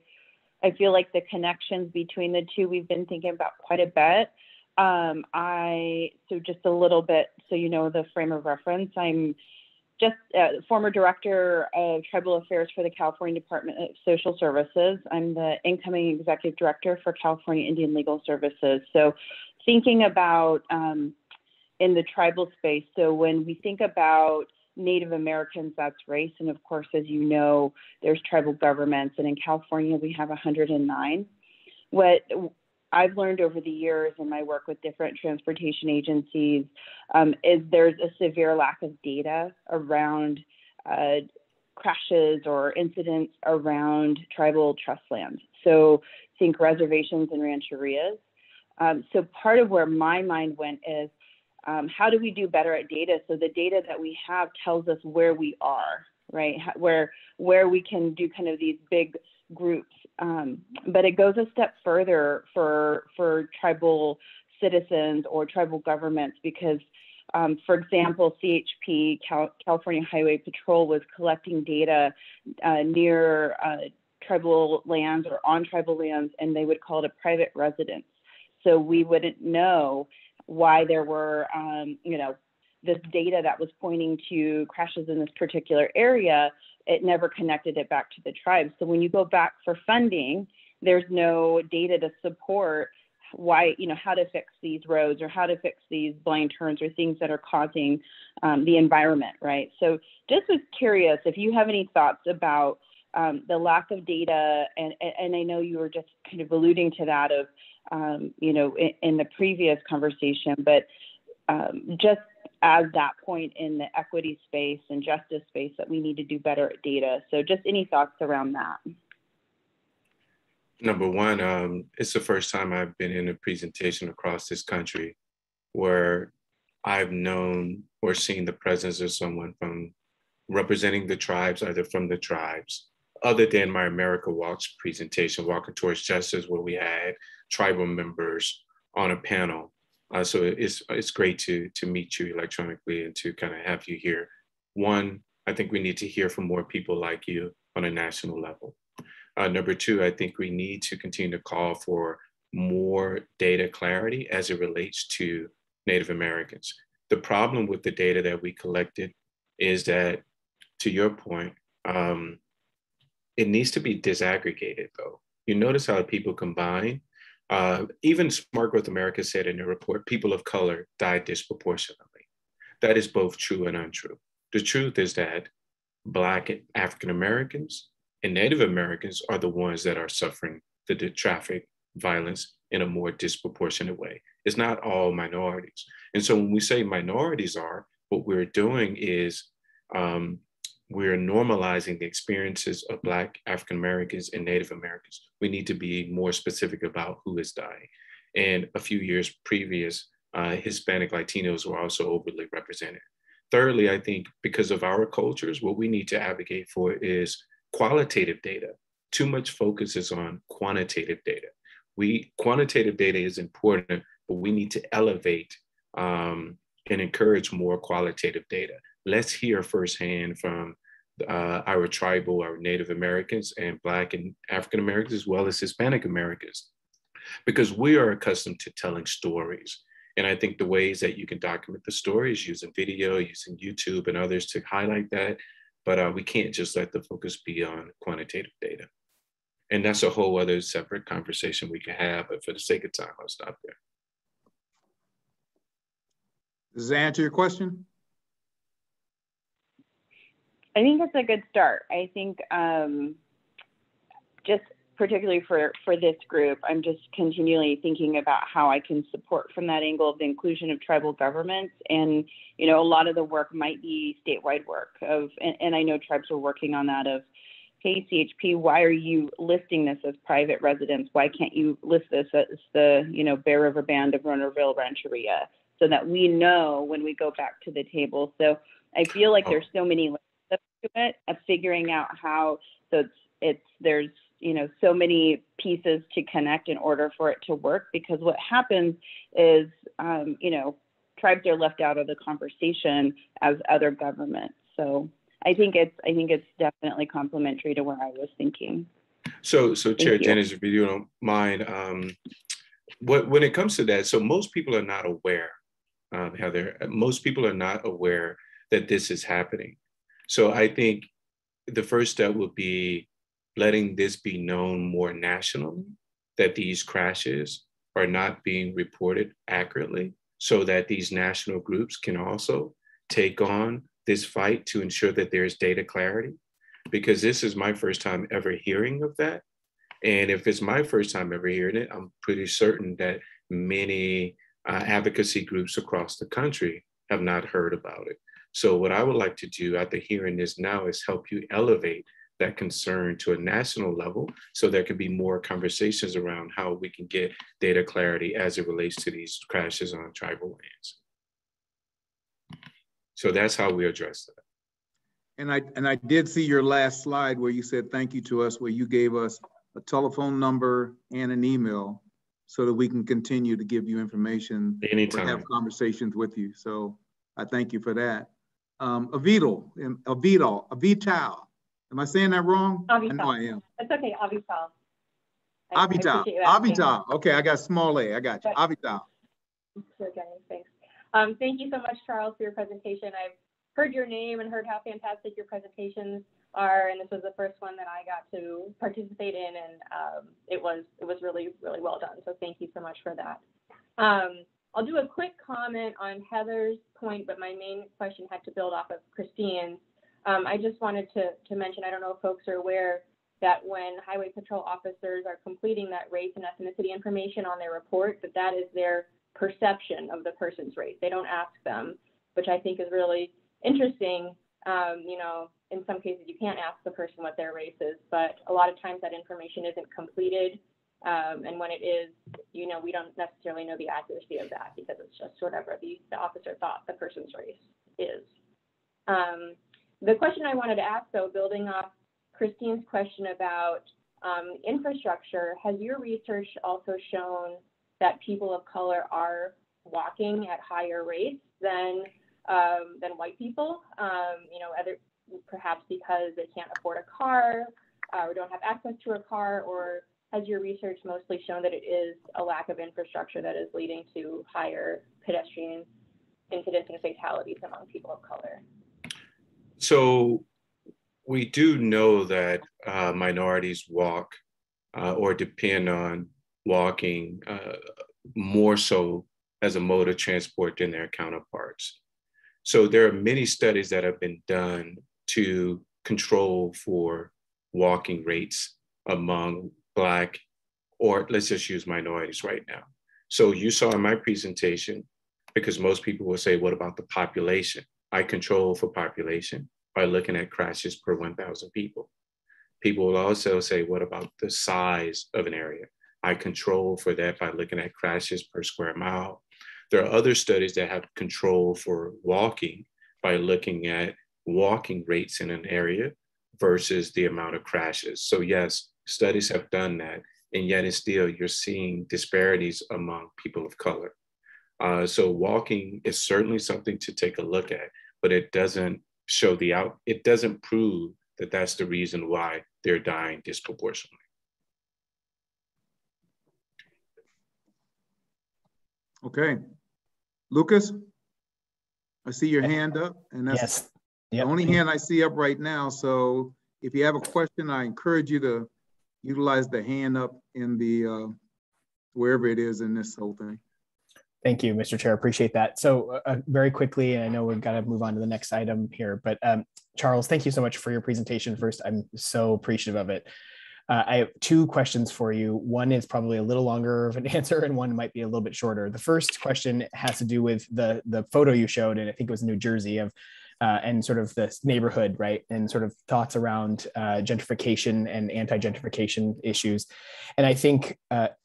I feel like the connections between the two, we've been thinking about quite a bit. So just a little bit, so you know the frame of reference, I'm just former director of tribal affairs for the California Department of Social Services. I'm the incoming executive director for California Indian Legal Services. So thinking about in the tribal space, so when we think about Native Americans, that's race. And of course, as you know, there's tribal governments. And in California, we have 109. What I've learned over the years in my work with different transportation agencies is there's a severe lack of data around crashes or incidents around tribal trust lands. So think reservations and rancherias. So part of where my mind went is, how do we do better at data? So the data that we have tells us where we are, right? Where we can do kind of these big groups. But it goes a step further for tribal citizens or tribal governments because, for example, CHP, California Highway Patrol, was collecting data near tribal lands or on tribal lands, and they would call it a private residence. So we wouldn't know why there were, this data that was pointing to crashes in this particular area. It never connected it back to the tribe. So when you go back for funding, there's no data to support why, how to fix these roads or how to fix these blind turns or things that are causing the environment, right? So just was curious if you have any thoughts about the lack of data, and I know you were just kind of alluding to that of, in the previous conversation, but just as that point in the equity space and justice space that we need to do better at data. So just any thoughts around that? Number one, it's the first time I've been in a presentation across this country where I've known or seen the presence of someone from representing the tribes, either from the tribes, other than my America Walks presentation, Walking Towards Justice, where we had tribal members on a panel. So it's great to meet you electronically and to kind of have you here. One, I think we need to hear from more people like you on a national level. Number two, I think we need to continue to call for more data clarity as it relates to Native Americans. The problem with the data that we collected is that, to your point, it needs to be disaggregated though. You notice how people combine. Even Smart Growth America said in their report, people of color died disproportionately. That is both true and untrue. The truth is that Black African Americans and Native Americans are the ones that are suffering the traffic violence in a more disproportionate way. It's not all minorities. And so when we say minorities are, what we're doing is we're normalizing the experiences of Black African Americans and Native Americans. We need to be more specific about who is dying. And a few years previous, Hispanic Latinos were also overly represented. Thirdly, I think because of our cultures, what we need to advocate for is qualitative data. Too much focus is on quantitative data. Quantitative data is important, but we need to elevate and encourage more qualitative data. Let's hear firsthand from our tribal, our Native Americans and Black and African Americans, as well as Hispanic Americans, because we are accustomed to telling stories. And I think the ways that you can document the stories using video, using YouTube and others to highlight that, but we can't just let the focus be on quantitative data. And that's a whole other separate conversation we can have, but for the sake of time, I'll stop there. Does that answer your question? I think that's a good start. I think just particularly for this group, I'm just continually thinking about how I can support from that angle of the inclusion of tribal governments. And, a lot of the work might be statewide work and I know tribes are working on that of, hey, CHP, why are you listing this as private residence? Why can't you list this as the, Bear River Band of Ronerville Rancheria, so that we know when we go back to the table. So I feel like there's so many layers to it of figuring out how, so there's, so many pieces to connect in order for it to work, because what happens is, tribes are left out of the conversation as other governments. So I think it's definitely complementary to where I was thinking. So Chair Jennings, if you don't mind, when it comes to that, so most people are not aware, Heather, most people are not aware that this is happening. So I think the first step would be letting this be known more nationally, that these crashes are not being reported accurately, so that these national groups can also take on this fight to ensure that there's data clarity. Because this is my first time ever hearing of that. And if it's my first time ever hearing it, I'm pretty certain that many advocacy groups across the country have not heard about it. So what I would like to do after hearing this now is help you elevate that concern to a national level, so there can be more conversations around how we can get data clarity as it relates to these crashes on tribal lands. So that's how we address that. And I did see your last slide where you said thank you to us, where you gave us a telephone number and an email so that we can continue to give you information anytime, or have conversations with you. So I thank you for that. Avital. Am I saying that wrong? Avital. I know I am. It's okay, Avital. Avital. Okay, I got small a. I got you. Avital. Okay, thanks. Thank you so much, Charles, for your presentation. I've heard your name and heard how fantastic your presentations are, and this was the first one that I got to participate in, and it was really, really well done. So thank you so much for that. I'll do a quick comment on Heather's point, but my main question had to build off of Christine's. I just wanted to mention, I don't know if folks are aware that when highway patrol officers are completing that race and ethnicity information on their report, that is their perception of the person's race. They don't ask them, which I think is really interesting. You know, in some cases you can't ask the person what their race is, but a lot of times that information isn't completed. And when it is, you know, we don't necessarily know the accuracy of that because it's just whatever the officer thought the person's race is. The question I wanted to ask, though, building off Christine's question about infrastructure, has your research also shown that people of color are walking at higher rates than white people? You know, perhaps because they can't afford a car or don't have access to a car, or has your research mostly shown that it is a lack of infrastructure that is leading to higher pedestrian incidents and fatalities among people of color? So we do know that minorities walk or depend on walking more so as a mode of transport than their counterparts. So there are many studies that have been done to control for walking rates among Black, or let's just use minorities right now. So you saw in my presentation, because most people will say, what about the population? I control for population by looking at crashes per 1,000 people. People will also say, what about the size of an area? I control for that by looking at crashes per square mile. There are other studies that have control for walking by looking at walking rates in an area versus the amount of crashes. So yes, studies have done that, and yet it's still, you're seeing disparities among people of color. So walking is certainly something to take a look at, but it doesn't show it doesn't prove that that's the reason why they're dying disproportionately. Okay. Lucas, I see your hand up, and that's yes. The only hand I see up right now. So if you have a question, I encourage you to utilize the hand up in the, wherever it is in this whole thing. Thank you, Mr. Chair. Appreciate that. So very quickly, and I know we've got to move on to the next item here, but Charles, thank you so much for your presentation. First, I'm so appreciative of it. I have two questions for you. One is probably a little longer of an answer, and one might be a little bit shorter. The first question has to do with the photo you showed, and I think it was New Jersey, of and sort of this neighborhood, right? And sort of thoughts around gentrification and anti-gentrification issues. And I think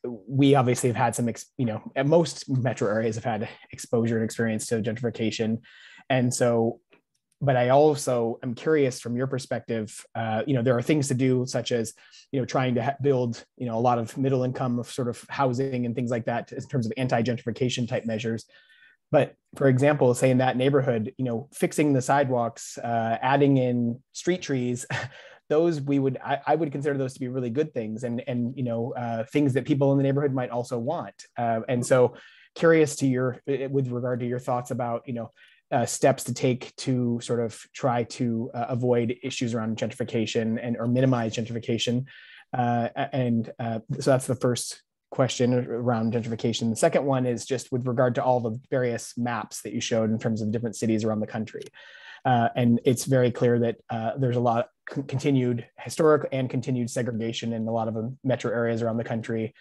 we obviously have had some, most metro areas have had exposure and experience to gentrification. And so, but I also am curious from your perspective, there are things to do, such as, trying to build, a lot of middle income sort of housing and things like that in terms of anti-gentrification type measures. But for example, say in that neighborhood, fixing the sidewalks, adding in street trees, those I would consider those to be really good things, and things that people in the neighborhood might also want. And so curious to with regard to your thoughts about, steps to take to sort of try to avoid issues around gentrification or minimize gentrification. So that's the first question around gentrification. The second one is just with regard to all the various maps that you showed in terms of different cities around the country. And it's very clear that there's a lot of continued historic and continued segregation in a lot of the metro areas around the country.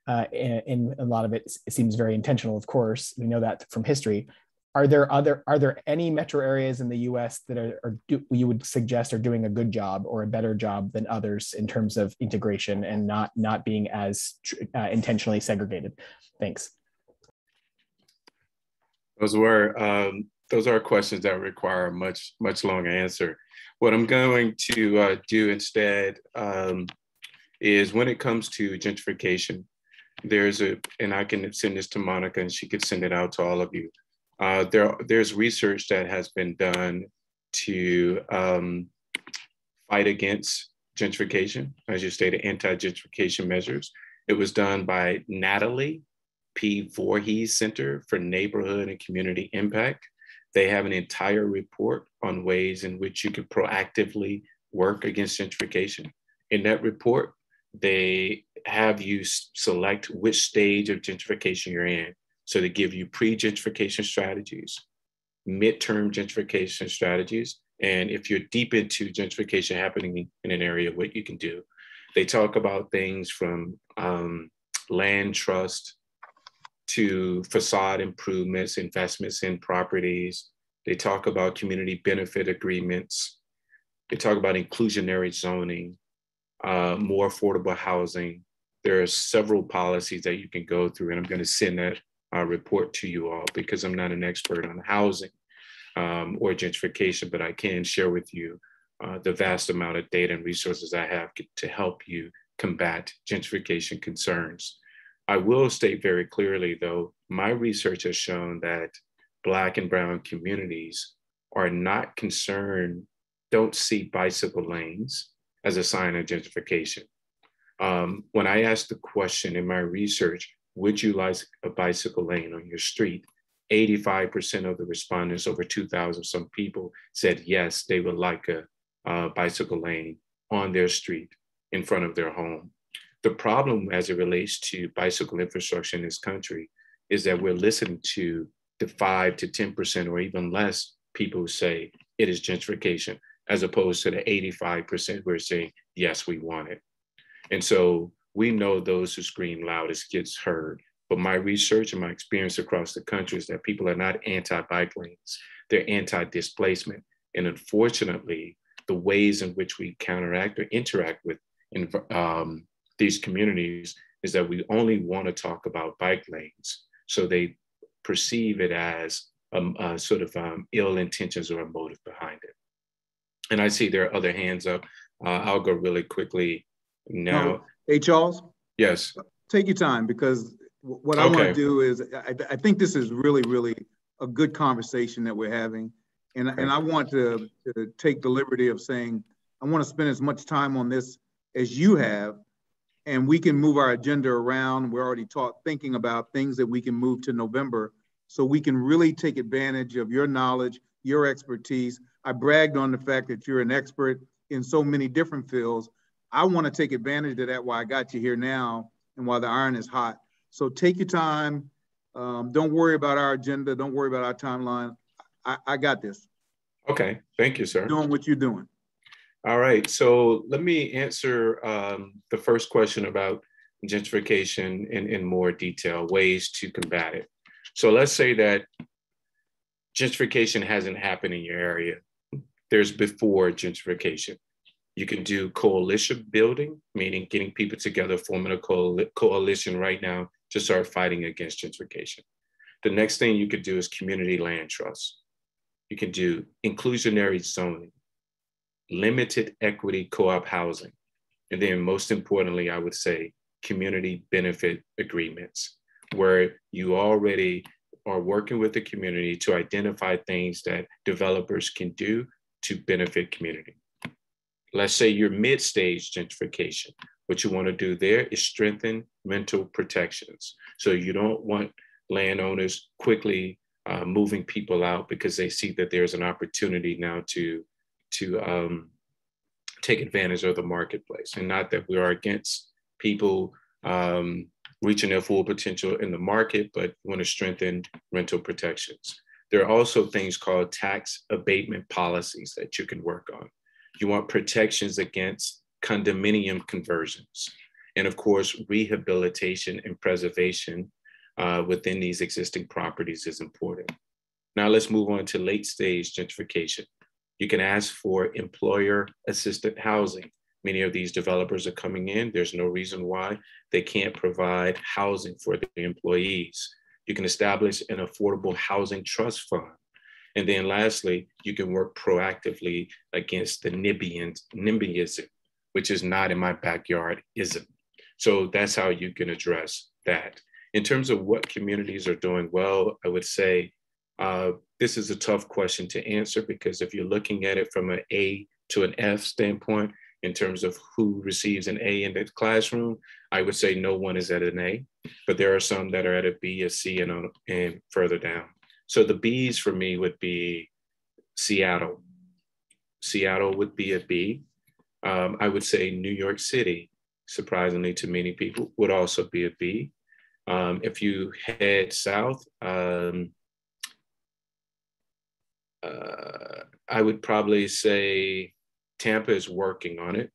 And a lot of it seems very intentional, of course. We know that from history. Are there any metro areas in the U.S. that you would suggest are doing a good job or a better job than others in terms of integration and not being as intentionally segregated? Thanks. Those are questions that require a much longer answer. What I'm going to do instead is, when it comes to gentrification, and I can send this to Monica and she could send it out to all of you. There's research that has been done to fight against gentrification, as you stated, anti-gentrification measures. It was done by Natalie P. Voorhees Center for Neighborhood and Community Impact. They have an entire report on ways in which you could proactively work against gentrification. In that report, they have you select which stage of gentrification you're in. So they give you pre-gentrification strategies, midterm gentrification strategies, and if you're deep into gentrification happening in an area, what you can do. They talk about things from land trust to facade improvements, investments in properties. They talk about community benefit agreements. They talk about inclusionary zoning, more affordable housing. There are several policies that you can go through, and I'm going to send that report to you all, because I'm not an expert on housing or gentrification, but I can share with you the vast amount of data and resources I have to help you combat gentrification concerns. I will state very clearly, though, my research has shown that Black and Brown communities are not concerned, don't see bicycle lanes as a sign of gentrification. When I asked the question in my research, would you like a bicycle lane on your street? 85% of the respondents, over 2,000 some people, said yes, they would like a bicycle lane on their street in front of their home. The problem as it relates to bicycle infrastructure in this country is that we're listening to the 5 to 10% or even less people who say it is gentrification, as opposed to the 85% who are saying, yes, we want it. And so we know those who scream loudest gets heard. But my research and my experience across the country is that people are not anti-bike lanes, they're anti-displacement. And unfortunately, the ways in which we counteract or interact with these communities is that we only want to talk about bike lanes. So they perceive it as a sort of ill intentions or a motive behind it. And I see there are other hands up. I'll go really quickly now. No. Hey, Charles? Yes. Take your time, because what I want to do is, I think this is really, really a good conversation that we're having. And I want to take the liberty of saying, I want to spend as much time on this as you have, and we can move our agenda around. We're already thinking about things that we can move to November, so we can really take advantage of your knowledge, your expertise. I bragged on the fact that you're an expert in so many different fields. I want to take advantage of that while I got you here now and while the iron is hot. So take your time. Don't worry about our agenda. Don't worry about our timeline. I got this. Okay, thank you, sir. Doing what you're doing. All right, so let me answer the first question about gentrification in more detail, ways to combat it. So let's say that gentrification hasn't happened in your area. There's before gentrification. You can do coalition building, meaning getting people together, forming a coalition right now to start fighting against gentrification. The next thing you could do is community land trust. You can do inclusionary zoning, limited equity co-op housing, and then most importantly, I would say community benefit agreements, where you already are working with the community to identify things that developers can do to benefit community. Let's say you're mid-stage gentrification. What you want to do there is strengthen rental protections. So you don't want landowners quickly moving people out because they see that there's an opportunity now to take advantage of the marketplace. And not that we are against people reaching their full potential in the market, but want to strengthen rental protections. There are also things called tax abatement policies that you can work on. You want protections against condominium conversions. And of course, rehabilitation and preservation within these existing properties is important. Now let's move on to late stage gentrification. You can ask for employer assisted housing. Many of these developers are coming in. There's no reason why they can't provide housing for the employees. You can establish an affordable housing trust fund. And then lastly, you can work proactively against the NIMBYism, which is not in my backyard-ism. So that's how you can address that. In terms of what communities are doing well, I would say this is a tough question to answer, because if you're looking at it from an A to an F standpoint, in terms of who receives an A in the classroom, I would say no one is at an A, but there are some that are at a B, a C, and further down. So the B's for me would be Seattle. Seattle would be a B. I would say New York City, surprisingly to many people, would also be a B. If you head south, I would probably say Tampa is working on it.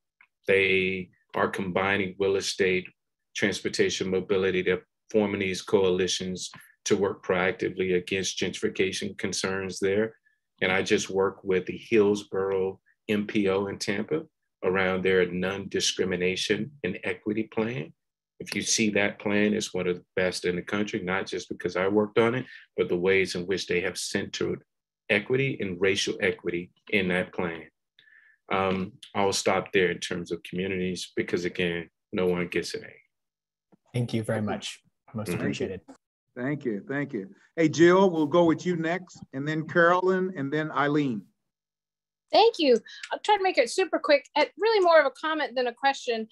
They are combining real estate, transportation, mobility. They're forming these coalitions to work proactively against gentrification concerns there. And I just work with the Hillsborough MPO in Tampa around their non-discrimination and equity plan. If you see that plan, it's one of the best in the country, not just because I worked on it, but the ways in which they have centered equity and racial equity in that plan. I'll stop there in terms of communities, because again, no one gets an A. Thank you very much. Most appreciated. Thank you, thank you. Hey, Jill, we'll go with you next, and then Carolyn, and then Eileen. Thank you. I'll try to make it super quick. Really more of a comment than a question.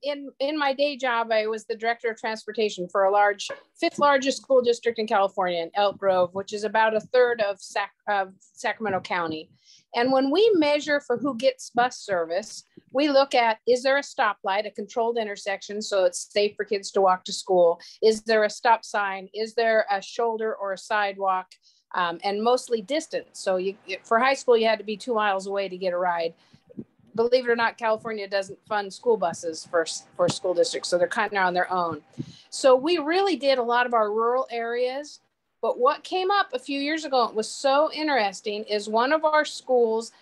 In my day job, I was the director of transportation for a fifth largest school district in California, in Elk Grove, which is about a third of Sacramento County. And when we measure for who gets bus service, we look at, is there a stoplight, a controlled intersection, so it's safe for kids to walk to school? Is there a stop sign? Is there a shoulder or a sidewalk? And mostly distance. So for high school, you had to be 2 miles away to get a ride. Believe it or not, California doesn't fund school buses for school districts, so they're kind of on their own. So we really did a lot of our rural areas. But what came up a few years ago, it was so interesting, is one of our schools,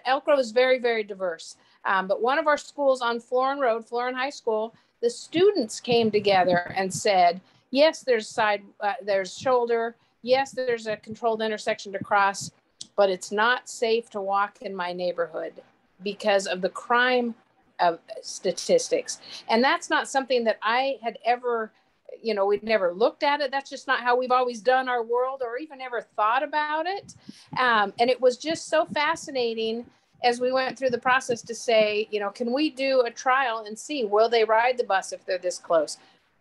Elk Grove is very, very diverse. But one of our schools on Florin Road, Florin High School, the students came together and said, yes, there's there's shoulder, yes, there's a controlled intersection to cross, but it's not safe to walk in my neighborhood because of the crime statistics. And that's not something that I had ever, we'd never looked at it. That's just not how we've always done our world, or even ever thought about it. And it was just so fascinating as we went through the process to say, can we do a trial and see, will they ride the bus if they're this close?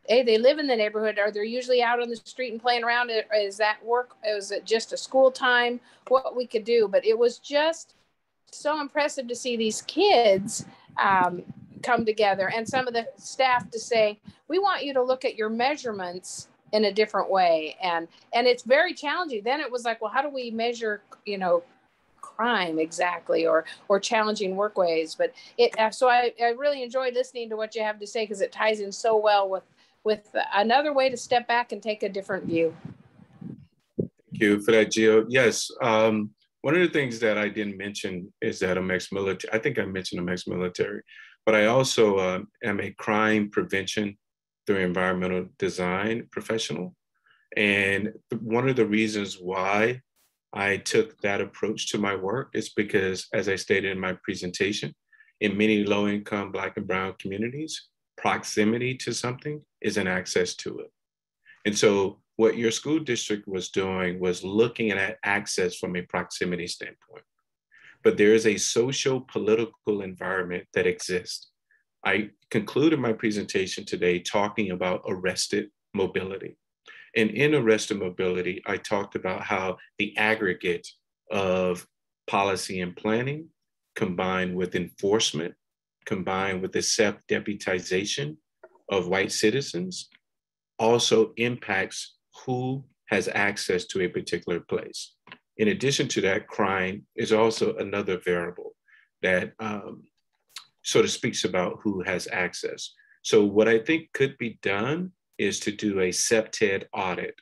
Hey, they live in the neighborhood. Are they usually out on the street and playing around? Is that work? Is it just a school time? What we could do. But it was just so impressive to see these kids come together, and some of the staff to say, we want you to look at your measurements in a different way. And it's very challenging. Then it was like, well, how do we measure, crime exactly, or challenging workways? But so I really enjoyed listening to what you have to say, because it ties in so well with another way to step back and take a different view. Thank you for that, Gio. Yes, one of the things that I didn't mention is that I'm ex-military. I think I mentioned I'm ex-military, but I also am a crime prevention through environmental design professional. And one of the reasons why I took that approach to my work is because, as I stated in my presentation, in many low-income Black and Brown communities, proximity to something is an access to it. And so what your school district was doing was looking at access from a proximity standpoint. but there is a socio-political environment that exists. I concluded my presentation today talking about arrested mobility. And in arrested mobility, I talked about how the aggregate of policy and planning combined with enforcement, combined with the self-deputization of white citizens, also impacts who has access to a particular place. In addition to that, crime is also another variable that sort of speaks about who has access. So what I think could be done is to do a CPTED audit.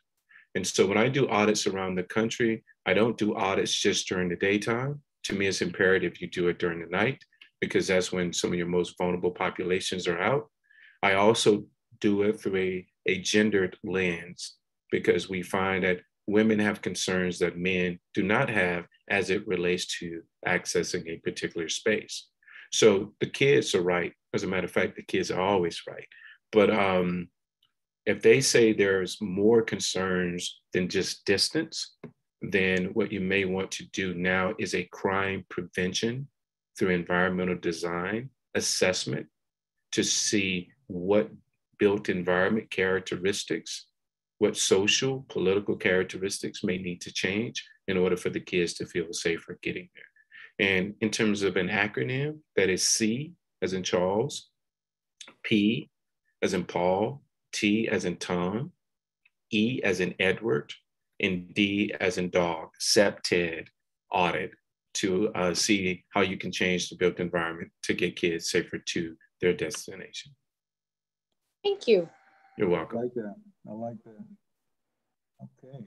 And so when I do audits around the country, I don't do audits just during the daytime. To me, it's imperative you do it during the night, because that's when some of your most vulnerable populations are out. I also do it through a gendered lens, because we find that women have concerns that men do not have as it relates to accessing a particular space. So the kids are right. As a matter of fact, the kids are always right. But if they say there's more concerns than just distance, then what you may want to do now is a crime prevention through environmental design assessment to see what built environment characteristics, what social, political characteristics may need to change in order for the kids to feel safer getting there. And in terms of an acronym, that is C as in Charles, P as in Paul, T as in Tom, E as in Edward, and D as in dog, CPTED audit to see how you can change the built environment to get kids safer to their destination. Thank you. You're welcome. I like that. I like that. Okay.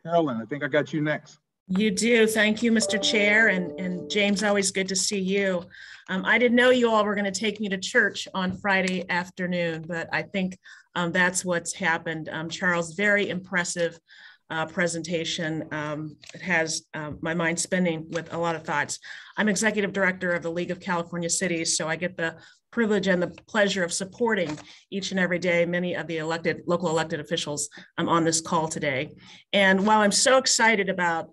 Carolyn, I think I got you next. You do. Thank you, Mr. Chair. And James, always good to see you. I didn't know you all were going to take me to church on Friday afternoon, but I think that's what's happened. Charles, very impressive presentation. It has my mind spinning with a lot of thoughts. I'm executive director of the League of California Cities, so I get the privilege and the pleasure of supporting each and every day many of the local elected officials on this call today. And while I'm so excited about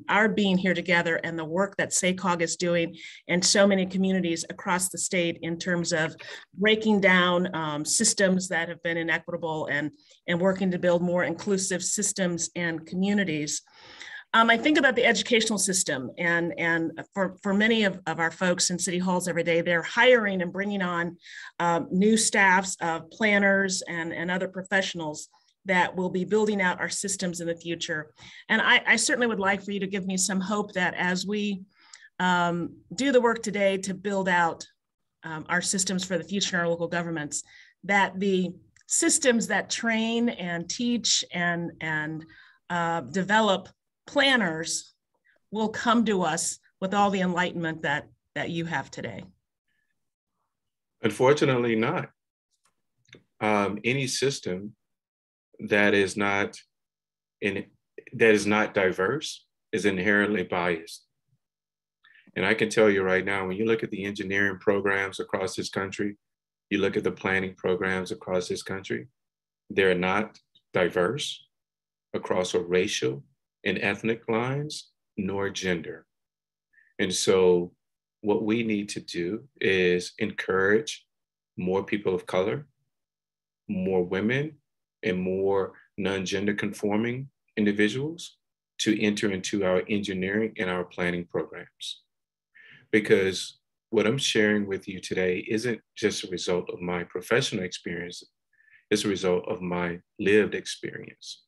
our being here together and the work that SACOG is doing in so many communities across the state in terms of breaking down systems that have been inequitable and working to build more inclusive systems and communities, I think about the educational system, and for many of our folks in city halls every day, they're hiring and bringing on new staffs of planners and other professionals that will be building out our systems in the future. And I certainly would like for you to give me some hope that as we do the work today to build out our systems for the future in our local governments, that the systems that train and teach and develop planners will come to us with all the enlightenment that you have today. Unfortunately not. Any system that is not diverse is inherently biased. And I can tell you right now, when you look at the engineering programs across this country, you look at the planning programs across this country, they're not diverse across a racial and ethnic lines, nor gender. And so what we need to do is encourage more people of color, more women, and more non-gender conforming individuals to enter into our engineering and our planning programs. Because what I'm sharing with you today isn't just a result of my professional experience, it's a result of my lived experience.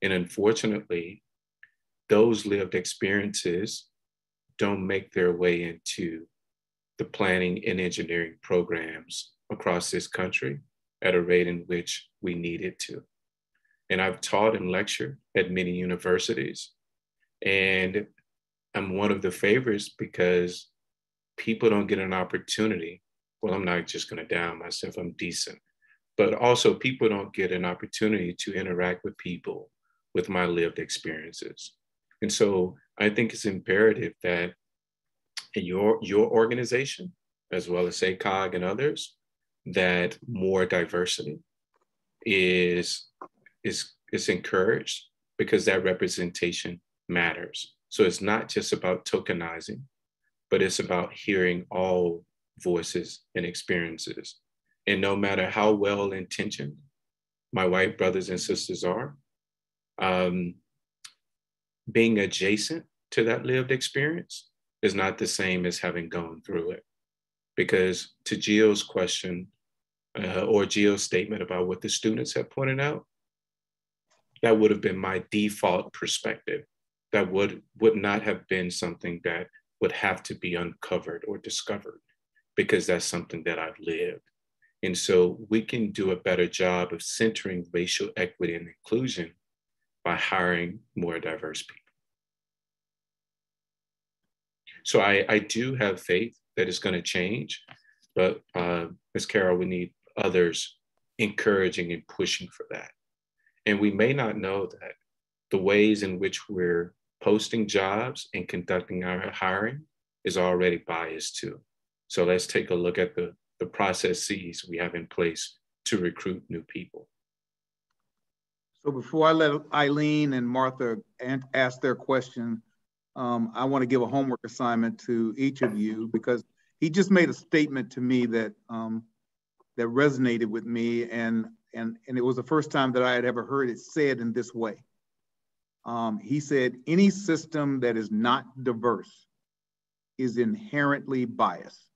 And unfortunately, those lived experiences don't make their way into the planning and engineering programs across this country at a rate in which we need it to. And I've taught and lectured at many universities, and I'm one of the favorites because people don't get an opportunity. Well, I'm not just gonna down myself, I'm decent, but also people don't get an opportunity to interact with people with my lived experiences. And so I think it's imperative that in your organization, as well as SACOG and others, that more diversity is encouraged, because that representation matters. So it's not just about tokenizing, but it's about hearing all voices and experiences. And no matter how well-intentioned my white brothers and sisters are, being adjacent to that lived experience is not the same as having gone through it. Because to Gio's question, or Gio's statement about what the students have pointed out, that would have been my default perspective. That would not have been something that would have to be uncovered or discovered, because that's something that I've lived. And so we can do a better job of centering racial equity and inclusion by hiring more diverse people. So I do have faith that it's going to change, but Ms. Carroll, we need others encouraging and pushing for that. And we may not know that the ways in which we're posting jobs and conducting our hiring is already biased too. So let's take a look at the processes we have in place to recruit new people. So before I let Eileen and Martha ask their question, I want to give a homework assignment to each of you, because he just made a statement to me that that resonated with me, and it was the first time that I had ever heard it said in this way. He said, any system that is not diverse is inherently biased.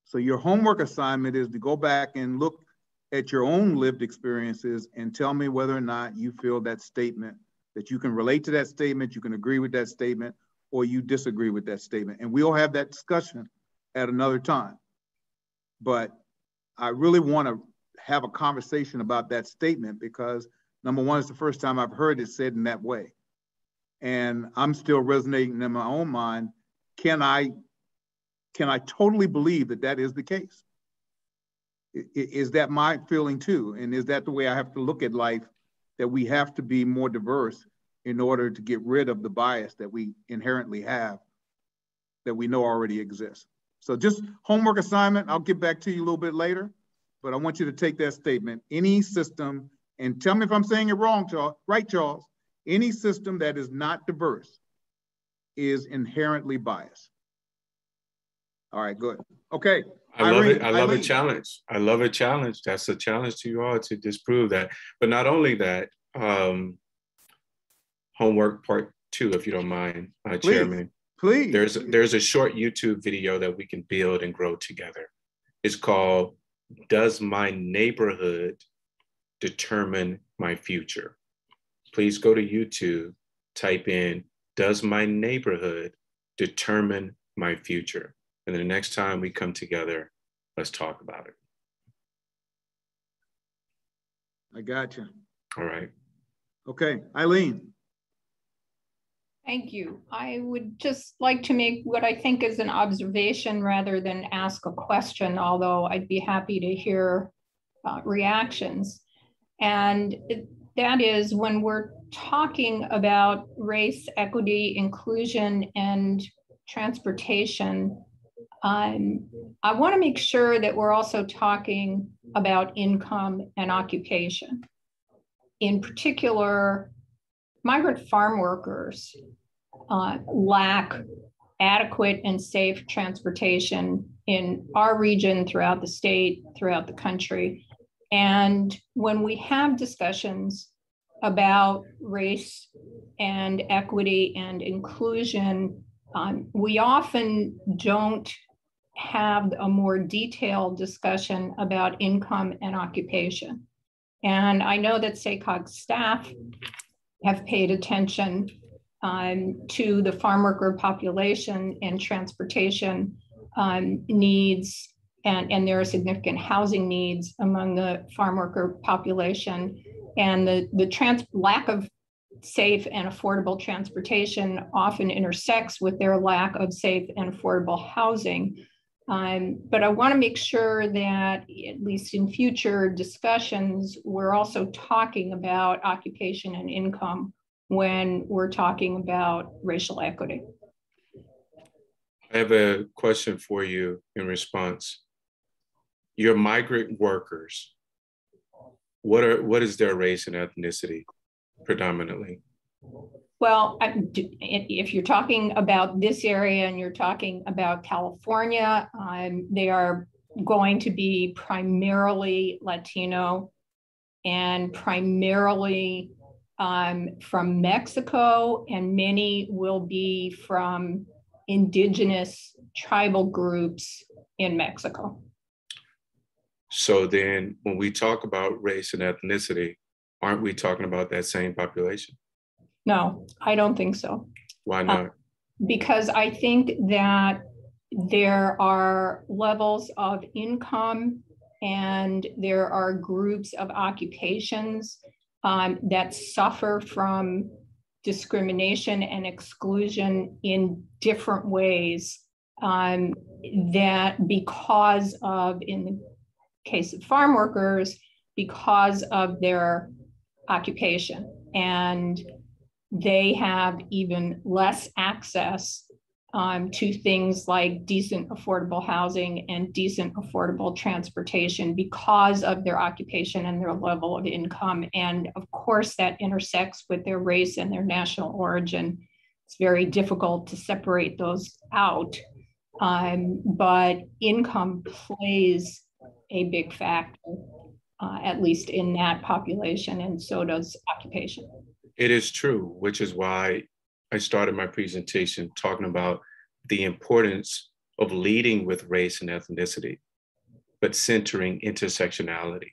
So your homework assignment is to go back and look at your own lived experiences and tell me whether or not you feel that statement, that you can relate to that statement, you can agree with that statement, or you disagree with that statement. And we'll have that discussion at another time. But I really want to have a conversation about that statement, because number one, it's the first time I've heard it said in that way. And I'm still resonating in my own mind. Can I totally believe that that is the case? Is that my feeling too? And is that the way I have to look at life, that we have to be more diverse in order to get rid of the bias that we inherently have, that we know already exists? So just homework assignment, I'll get back to you a little bit later, but I want you to take that statement, any system, and tell me if I'm saying it wrong, Charles, right, Charles? Any system that is not diverse is inherently biased. All right, good. Okay. I love it. I love a challenge. I love a challenge. That's a challenge to you all to disprove that. But not only that, homework part 2, if you don't mind, Chairman. Please. There's a short YouTube video that we can build and grow together. It's called, Does My Neighborhood Determine My Future? Please go to YouTube, type in, Does My Neighborhood Determine My Future? And then the next time we come together, let's talk about it. I got you. All right. Okay, Eileen. Thank you. I would just like to make what I think is an observation rather than ask a question, although I'd be happy to hear reactions. And that is, when we're talking about race, equity, inclusion, and transportation, I want to make sure that we're also talking about income and occupation. In particular, migrant farm workers lack adequate and safe transportation in our region, throughout the state, throughout the country. And when we have discussions about race and equity and inclusion, we often don't have a more detailed discussion about income and occupation. And I know that SACOG staff have paid attention to the farm worker population and transportation needs, and there are significant housing needs among the farm worker population. And the lack of safe and affordable transportation often intersects with their lack of safe and affordable housing. But I want to make sure that, at least in future discussions, we're also talking about occupation and income when we're talking about racial equity. I have a question for you in response. Your migrant workers, what is their race and ethnicity predominantly? Well, if you're talking about this area and you're talking about California, they are going to be primarily Latino and primarily from Mexico, and many will be from indigenous tribal groups in Mexico. So then when we talk about race and ethnicity, aren't we talking about that same population? No, I don't think so. Why not? Because I think that there are levels of income and there are groups of occupations that suffer from discrimination and exclusion in different ways, that because of, in the case of farm workers, because of their occupation, and they have even less access to things like decent affordable housing and decent affordable transportation because of their occupation and their level of income. And of course, that intersects with their race and their national origin. It's very difficult to separate those out, but income plays a big factor, at least in that population, and so does occupation. It is true, which is why I started my presentation talking about the importance of leading with race and ethnicity, but centering intersectionality.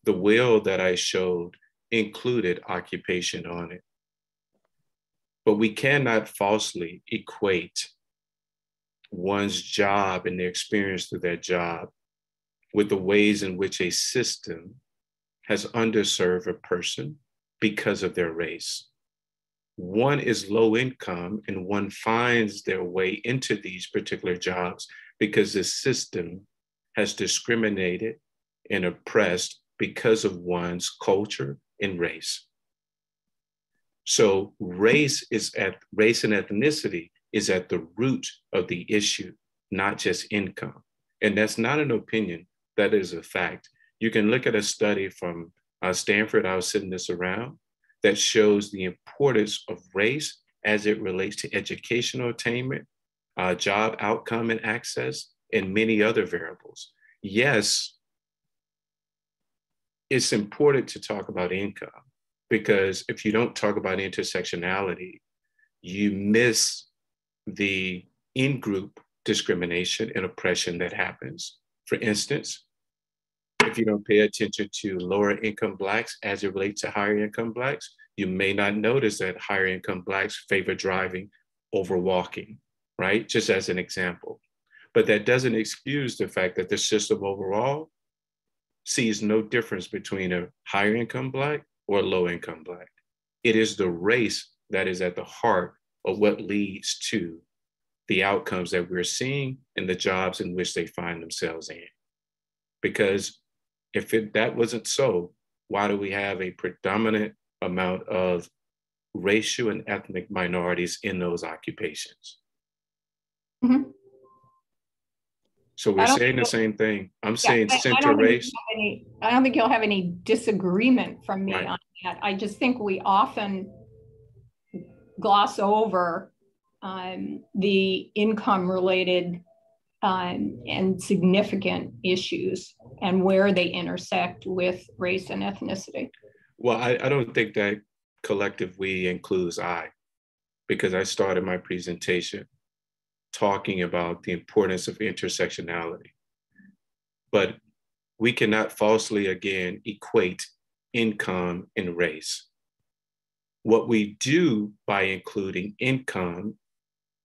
The wheel that I showed included occupation on it. But we cannot falsely equate one's job and their experience through their job with the ways in which a system has underserved a person because of their race. One is low income and one finds their way into these particular jobs because the system has discriminated and oppressed because of one's culture and race. So race and ethnicity is at the root of the issue, not just income. And that's not an opinion, that is a fact. You can look at a study from Stanford, I was sitting this around, that shows the importance of race as it relates to educational attainment, job outcome and access, and many other variables. Yes, it's important to talk about income, because if you don't talk about intersectionality, you miss the in-group discrimination and oppression that happens. For instance, if you don't pay attention to lower income Blacks as it relates to higher income Blacks, you may not notice that higher income Blacks favor driving over walking, right? Just as an example. But that doesn't excuse the fact that the system overall sees no difference between a higher income Black or a low income Black. It is the race that is at the heart of what leads to the outcomes that we're seeing and the jobs in which they find themselves in. Because if that wasn't so, why do we have a predominant amount of racial and ethnic minorities in those occupations? Mm-hmm. So we're saying the same thing. I'm saying center race. I don't think you'll have any disagreement from me Right. on that. I just think we often gloss over the income related and significant issues and where they intersect with race and ethnicity. Well, I don't think that collective we includes I, because I started my presentation talking about the importance of intersectionality. But we cannot falsely, again, equate income and race. What we do by including income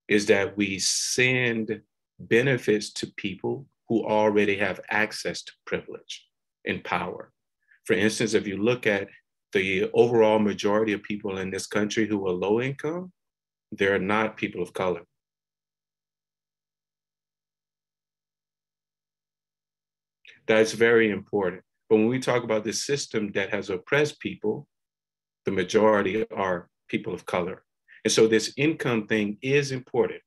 is that we send benefits to people who already have access to privilege and power. For instance, if you look at the overall majority of people in this country who are low income, they're not people of color. That's very important. But when we talk about this system that has oppressed people, the majority are people of color. And so this income thing is important,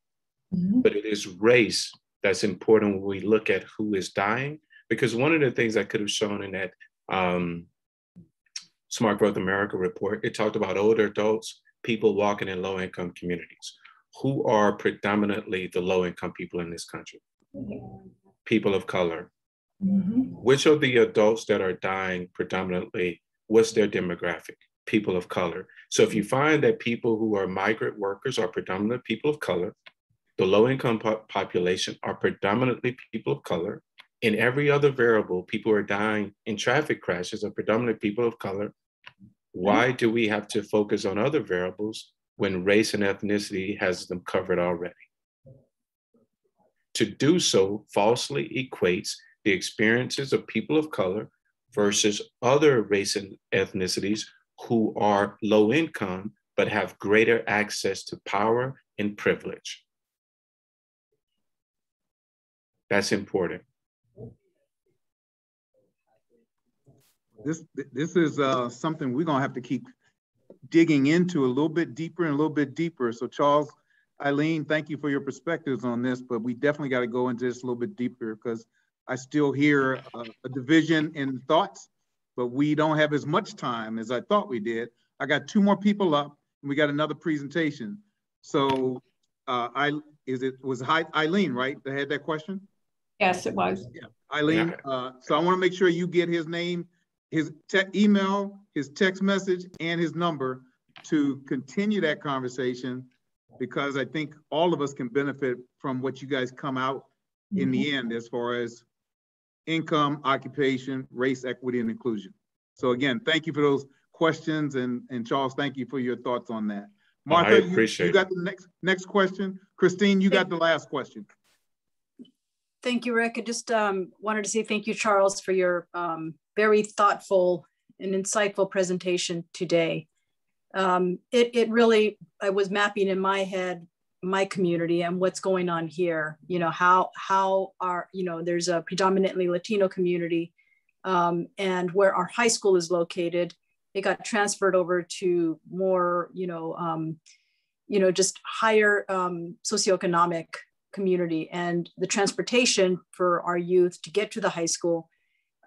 but it is race that's important when we look at who is dying. Because one of the things I could have shown in that Smart Growth America report, it talked about older adults people walking in low-income communities. Who are predominantly the low-income people in this country? People of color. Which of the adults that are dying predominantly, what's their demographic? People of color. So if you find that people who are migrant workers are predominantly people of color, the low-income population are predominantly people of color, in every other variable, people who are dying in traffic crashes are predominantly people of color, why do we have to focus on other variables when race and ethnicity has them covered already? To do so falsely equates the experiences of people of color versus other race and ethnicities who are low income but have greater access to power and privilege. That's important. This is something we're gonna have to keep digging into a little bit deeper and a little bit deeper. So Charles, Eileen, thank you for your perspectives on this, but we definitely got to go into this a little bit deeper because I still hear a division in thoughts, but we don't have as much time as I thought we did. I got 2 more people up and we got another presentation. So was Eileen, right, that had that question? Yes, it was. Yeah, Eileen. So I want to make sure you get his name, his email, his text message, and his number to continue that conversation, because I think all of us can benefit from what you guys come out in the end as far as income, occupation, race, equity, and inclusion. So again, thank you for those questions, and Charles, thank you for your thoughts on that. Martha, you got the next question. Christine, you got the last question. Thank you, Rick. I just wanted to say thank you, Charles, for your very thoughtful and insightful presentation today. It really, I was mapping in my head my community and what's going on here. You know, how our, you know, there's a predominantly Latino community, and where our high school is located, it got transferred over to more, just higher socioeconomic community, and the transportation for our youth to get to the high school,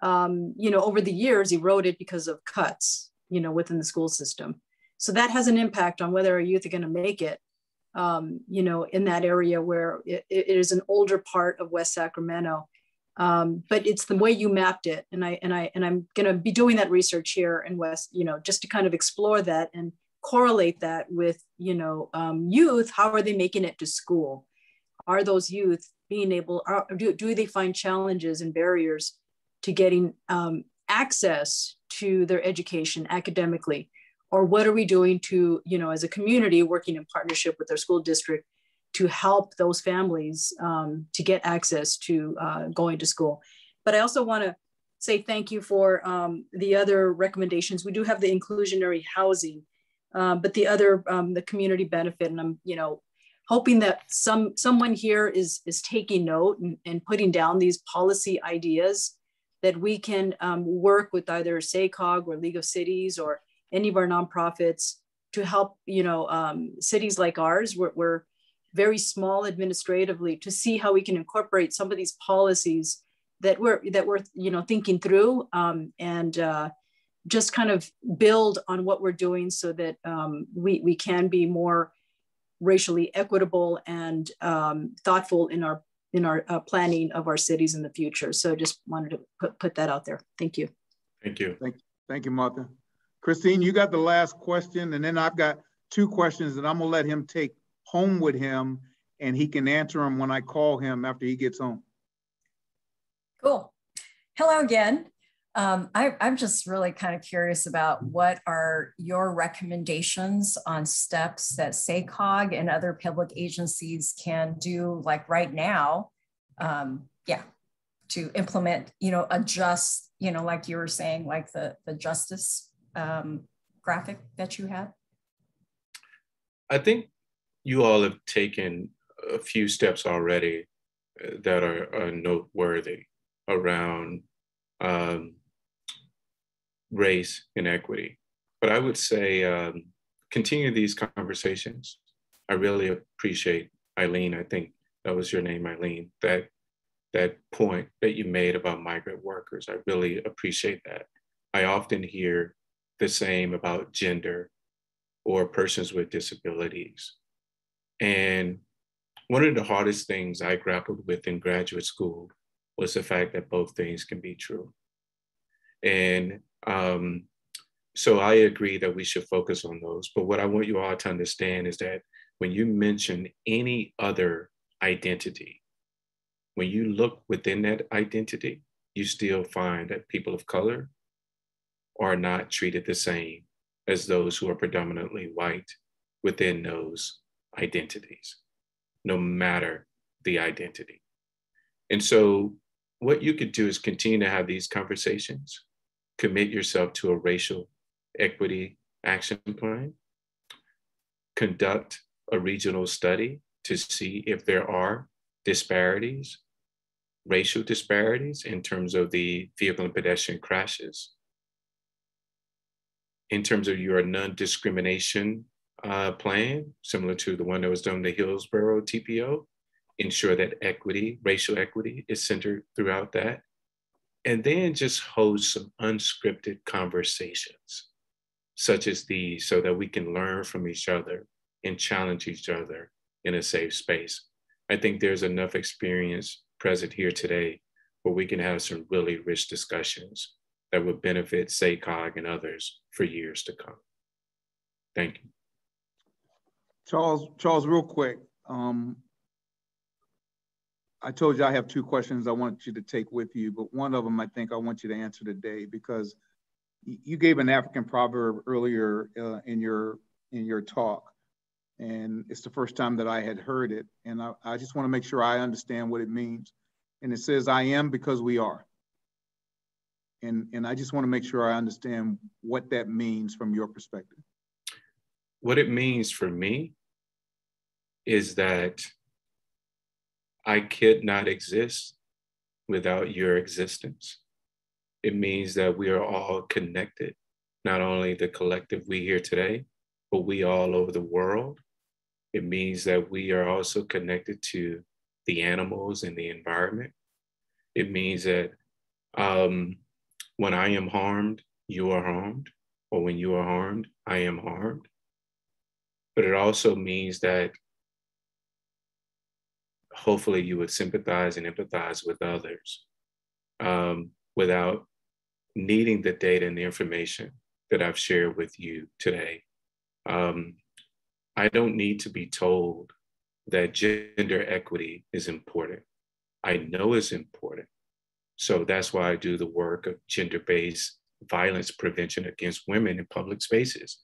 over the years eroded because of cuts, within the school system. So that has an impact on whether our youth are going to make it, in that area where it is an older part of West Sacramento. But it's the way you mapped it. And I'm going to be doing that research here in West, just to kind of explore that and correlate that with, youth. How are they making it to school? Are those youth being able, do they find challenges and barriers to getting access to their education academically? Or what are we doing to, as a community, working in partnership with our school district to help those families to get access to going to school? But I also want to say thank you for the other recommendations. We do have the inclusionary housing, but the other, the community benefit, and I'm, hoping that someone here is taking note and putting down these policy ideas that we can work with either SACOG or League of Cities or any of our nonprofits to help, cities like ours, we're very small administratively, to see how we can incorporate some of these policies that we're thinking through, and just kind of build on what we're doing so that we can be more racially equitable and thoughtful in our planning of our cities in the future. So just wanted to put that out there. Thank you. Thank you. Thank you, Martha. Christine, you got the last question, and then I've got 2 questions that I'm gonna let him take home with him, and he can answer them when I call him after he gets home. Cool. Hello again. I'm just really kind of curious about what are your recommendations on steps that SACOG and other public agencies can do, like right now, to implement, adjust, like you were saying, like the justice graphic that you had? I think you all have taken a few steps already that are noteworthy around race and equity. But I would say continue these conversations. I really appreciate, Eileen, I think that was your name, Eileen, that point that you made about migrant workers. I really appreciate that. I often hear the same about gender or persons with disabilities. And one of the hardest things I grappled with in graduate school was the fact that both things can be true. And so I agree that we should focus on those. But what I want you all to understand is that when you mention any other identity, when you look within that identity, you still find that people of color are not treated the same as those who are predominantly white within those identities, no matter the identity. And so what you could do is continue to have these conversations, commit yourself to a racial equity action plan, conduct a regional study to see if there are disparities, racial disparities in terms of the vehicle and pedestrian crashes. In terms of your non-discrimination plan, similar to the one that was done in the Hillsborough TPO, ensure that equity, racial equity is centered throughout that. And then just host some unscripted conversations such as these so that we can learn from each other and challenge each other in a safe space. I think there's enough experience present here today where we can have some really rich discussions that would benefit SACOG and others for years to come. Thank you. Charles, real quick. I told you I have 2 questions I want you to take with you, but one of them I think I want you to answer today, because you gave an African proverb earlier in your talk, and it's the first time that I had heard it, and I just want to make sure I understand what it means. And it says, "I am because we are." And I just want to make sure I understand what that means from your perspective. What it means for me is that I could not exist without your existence. It means that we are all connected, not only the collective we here today, but we all over the world. It means that we are also connected to the animals and the environment. It means that when I am harmed, you are harmed, or when you are harmed, I am harmed. But it also means that hopefully you would sympathize and empathize with others without needing the data and the information that I've shared with you today. I don't need to be told that gender equity is important. I know it's important. So that's why I do the work of gender-based violence prevention against women in public spaces.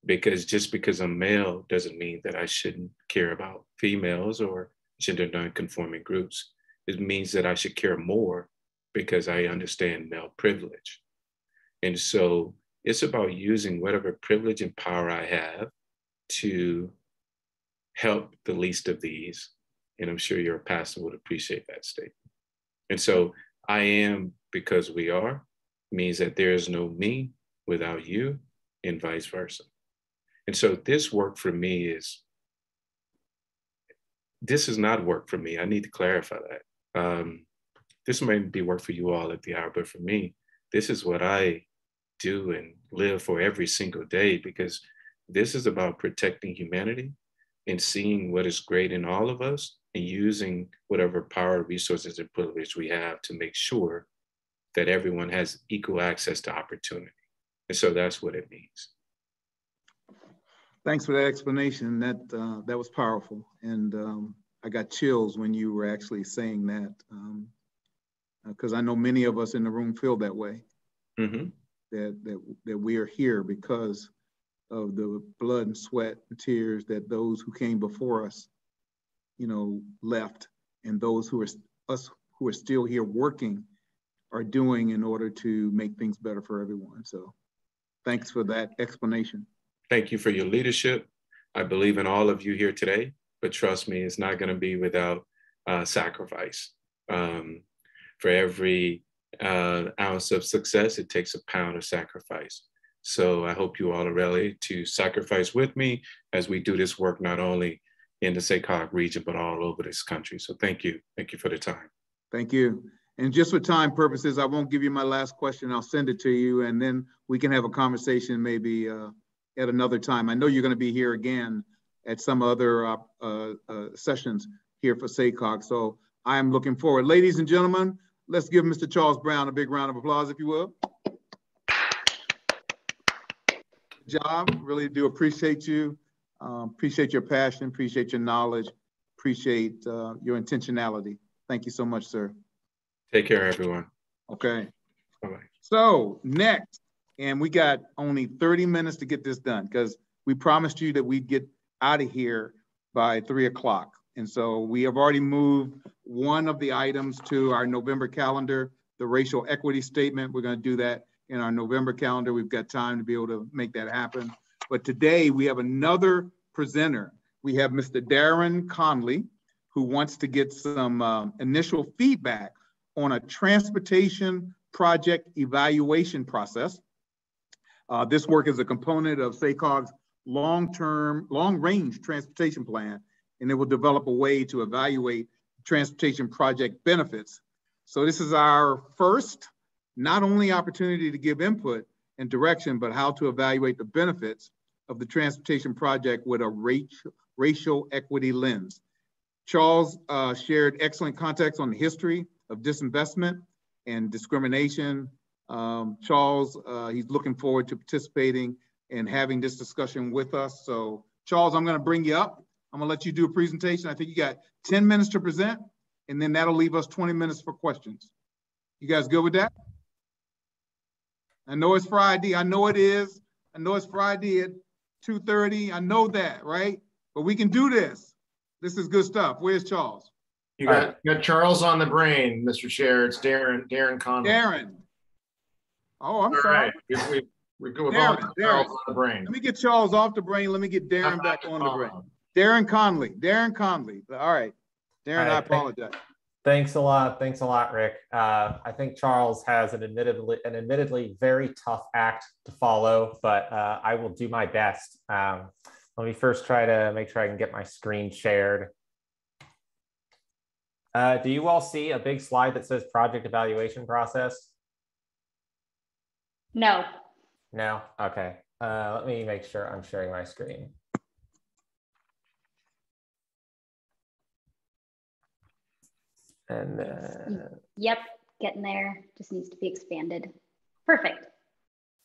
Because just because I'm male doesn't mean that I shouldn't care about females or gender non-conforming groups. It means that I should care more because I understand male privilege. And so it's about using whatever privilege and power I have to help the least of these. And I'm sure your pastor would appreciate that statement. And so I am because we are means that there is no me without you, and vice versa. And so this work for me is, this is not work for me. I need to clarify that. This may be work for you all at the hour, but for me, this is what I do and live for every single day, because this is about protecting humanity and seeing what is great in all of us and using whatever power, resources, and privilege we have to make sure that everyone has equal access to opportunity. And so that's what it means. Thanks for that explanation. That was powerful. And I got chills when you were actually saying that, because I know many of us in the room feel that way, mm-hmm. that we are here because of the blood and sweat and tears that those who came before us, left, and those who are still here working are doing in order to make things better for everyone. So thanks for that explanation. Thank you for your leadership. I believe in all of you here today, but trust me, it's not going to be without sacrifice. For every ounce of success, it takes a pound of sacrifice. So I hope you all are ready to sacrifice with me as we do this work, not only in the SACOG region, but all over this country. So thank you. Thank you for the time. Thank you. And just for time purposes, I won't give you my last question. I'll send it to you, and then we can have a conversation maybe at another time. I know you're going to be here again at some other sessions here for SACOG. So I am looking forward. Ladies and gentlemen, let's give Mr. Charles Brown a big round of applause, if you will. Good job. Really do appreciate you. Appreciate your passion, appreciate your knowledge, appreciate your intentionality. Thank you so much, sir. Take care, everyone. Okay. Bye-bye. So next, and we got only 30 minutes to get this done because we promised you that we'd get out of here by 3 o'clock. And so we have already moved one of the items to our November calendar, the racial equity statement. We're going to do that in our November calendar. We've got time to be able to make that happen. But today we have another presenter. We have Mr. Darren Conley, who wants to get some initial feedback on a transportation project evaluation process. This work is a component of SACOG's long-range transportation plan, and it will develop a way to evaluate transportation project benefits. So this is our first, not only opportunity to give input and direction, but how to evaluate the benefits of the transportation project with a racial equity lens. Charles shared excellent context on the history of disinvestment and discrimination. Charles, he's looking forward to participating and having this discussion with us. So Charles, I'm gonna bring you up. I'm gonna let you do a presentation. I think you got 10 minutes to present, and then that'll leave us 20 minutes for questions. You guys good with that? I know it's Friday, I know it is. I know it's Friday at 2:30, I know that, right? But we can do this. This is good stuff. Where's Charles? You got Charles on the brain, Mr. Chair. It's Darren Conley. Darren. Oh, I'm sorry. Right. We go with Charles on the brain. Let me get Charles off the brain. Let me get Darren back on the brain. Darren Conley. Darren Conley. All right. Darren, I apologize. Thanks a lot. Thanks a lot, Rick. I think Charles has an admittedly very tough act to follow, but I will do my best. Let me first try to make sure I can get my screen shared. Do you all see a big slide that says project evaluation process? No. No? Okay. Let me make sure I'm sharing my screen. And yep, getting there. Just needs to be expanded. Perfect.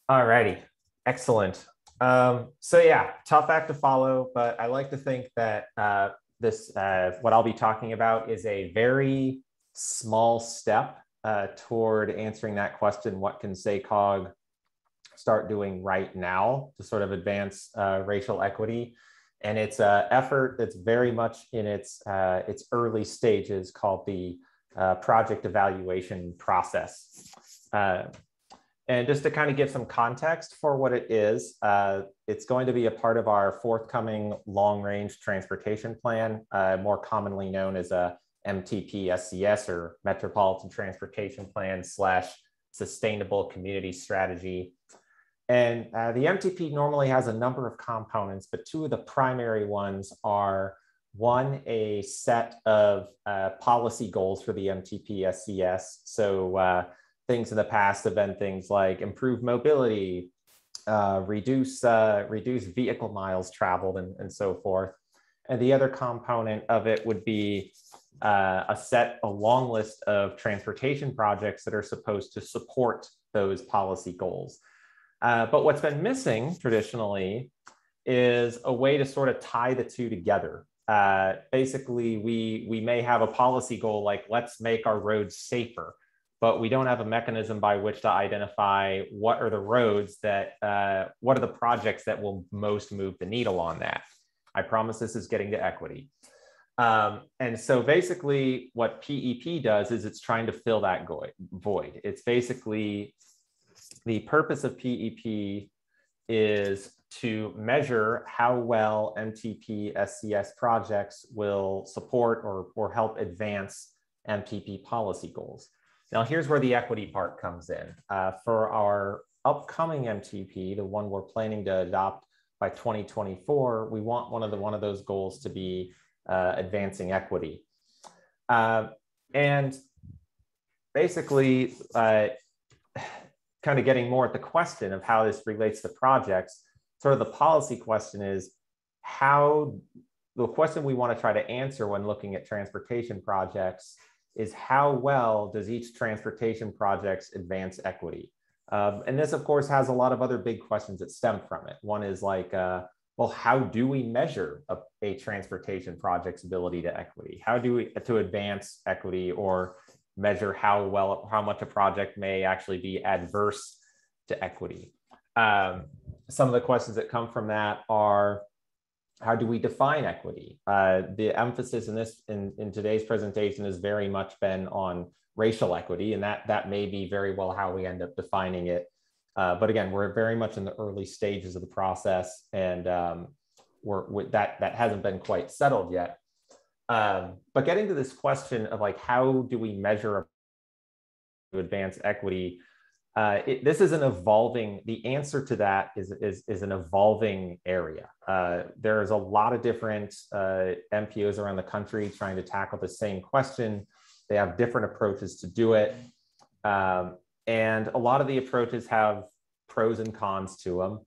All righty. Excellent. So yeah, tough act to follow, but I like to think that what I'll be talking about is a very small step toward answering that question, what can SACOG start doing right now to sort of advance racial equity? And it's an effort that's very much in its early stages, called the project evaluation process. And just to kind of give some context for what it is, it's going to be a part of our forthcoming long-range transportation plan, more commonly known as a MTP-SCS, or Metropolitan Transportation Plan / Sustainable Community Strategy. And the MTP normally has a number of components, but two of the primary ones are, one, a set of policy goals for the MTP-SCS. So things in the past have been things like improve mobility, reduce vehicle miles traveled, and so forth. And the other component of it would be a long list of transportation projects that are supposed to support those policy goals. But what's been missing traditionally is a way to sort of tie the two together. Basically, we may have a policy goal like, let's make our roads safer, but we don't have a mechanism by which to identify what are the roads that, what are the projects that will most move the needle on that. I promise this is getting to equity. And so basically what PEP does is it's trying to fill that void. It's basically, the purpose of PEP is to measure how well MTP-SCS projects will support or help advance MTP policy goals. Now, here's where the equity part comes in. For our upcoming MTP, the one we're planning to adopt by 2024, we want one of those goals to be advancing equity. And basically, kind of getting more at the question of how this relates to projects, sort of the policy question is the question we want to try to answer when looking at transportation projects is how well does each transportation project advance equity? And this, of course, has a lot of other big questions that stem from it. One is like, well, how do we measure a transportation project's ability to equity? How do we to advance equity or measure how much a project may actually be adverse to equity? Some of the questions that come from that are, how do we define equity? The emphasis in today's presentation has very much been on racial equity, and that may be very well how we end up defining it. But again, we're very much in the early stages of the process, and that hasn't been quite settled yet. But getting to this question of like, how do we measure to advance equity? This is an evolving, the answer to that is an evolving area. There's a lot of different MPOs around the country trying to tackle the same question. They have different approaches to do it. And a lot of the approaches have pros and cons to them.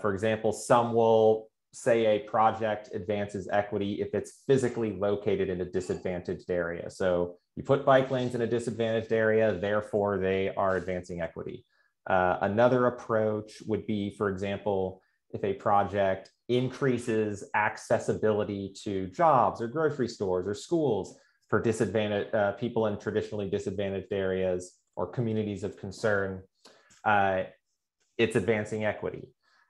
For example, some will say a project advances equity if it's physically located in a disadvantaged area. So you put bike lanes in a disadvantaged area, therefore they are advancing equity. Another approach would be, for example, if a project increases accessibility to jobs or grocery stores or schools for disadvantaged people in traditionally disadvantaged areas or communities of concern, it's advancing equity.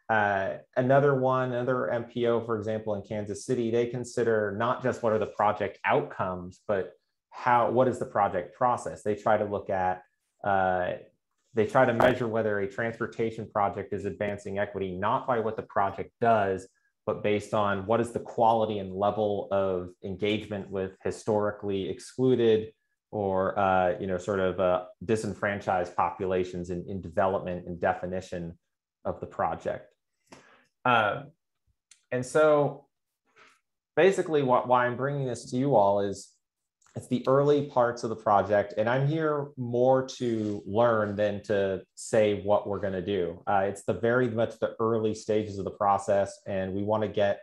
Another MPO, for example, in Kansas City, they consider not just what are the project outcomes, but what is the project process. They try to look at, they try to measure whether a transportation project is advancing equity, not by what the project does, but based on what is the quality and level of engagement with historically excluded or sort of disenfranchised populations in development and definition of the project. And so basically why I'm bringing this to you all is it's the early parts of the project, and I'm here more to learn than to say what we're going to do. It's very much the early stages of the process, and we want to get,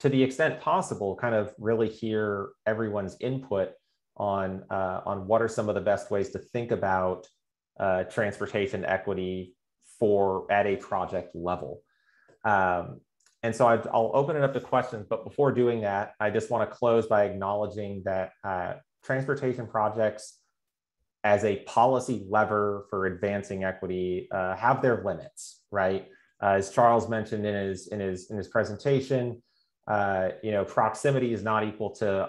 to the extent possible, kind of really hear everyone's input on what are some of the best ways to think about transportation equity at a project level. And so I'll open it up to questions, but before doing that, I just want to close by acknowledging that transportation projects as a policy lever for advancing equity have their limits, right? As Charles mentioned in his presentation, proximity is not equal to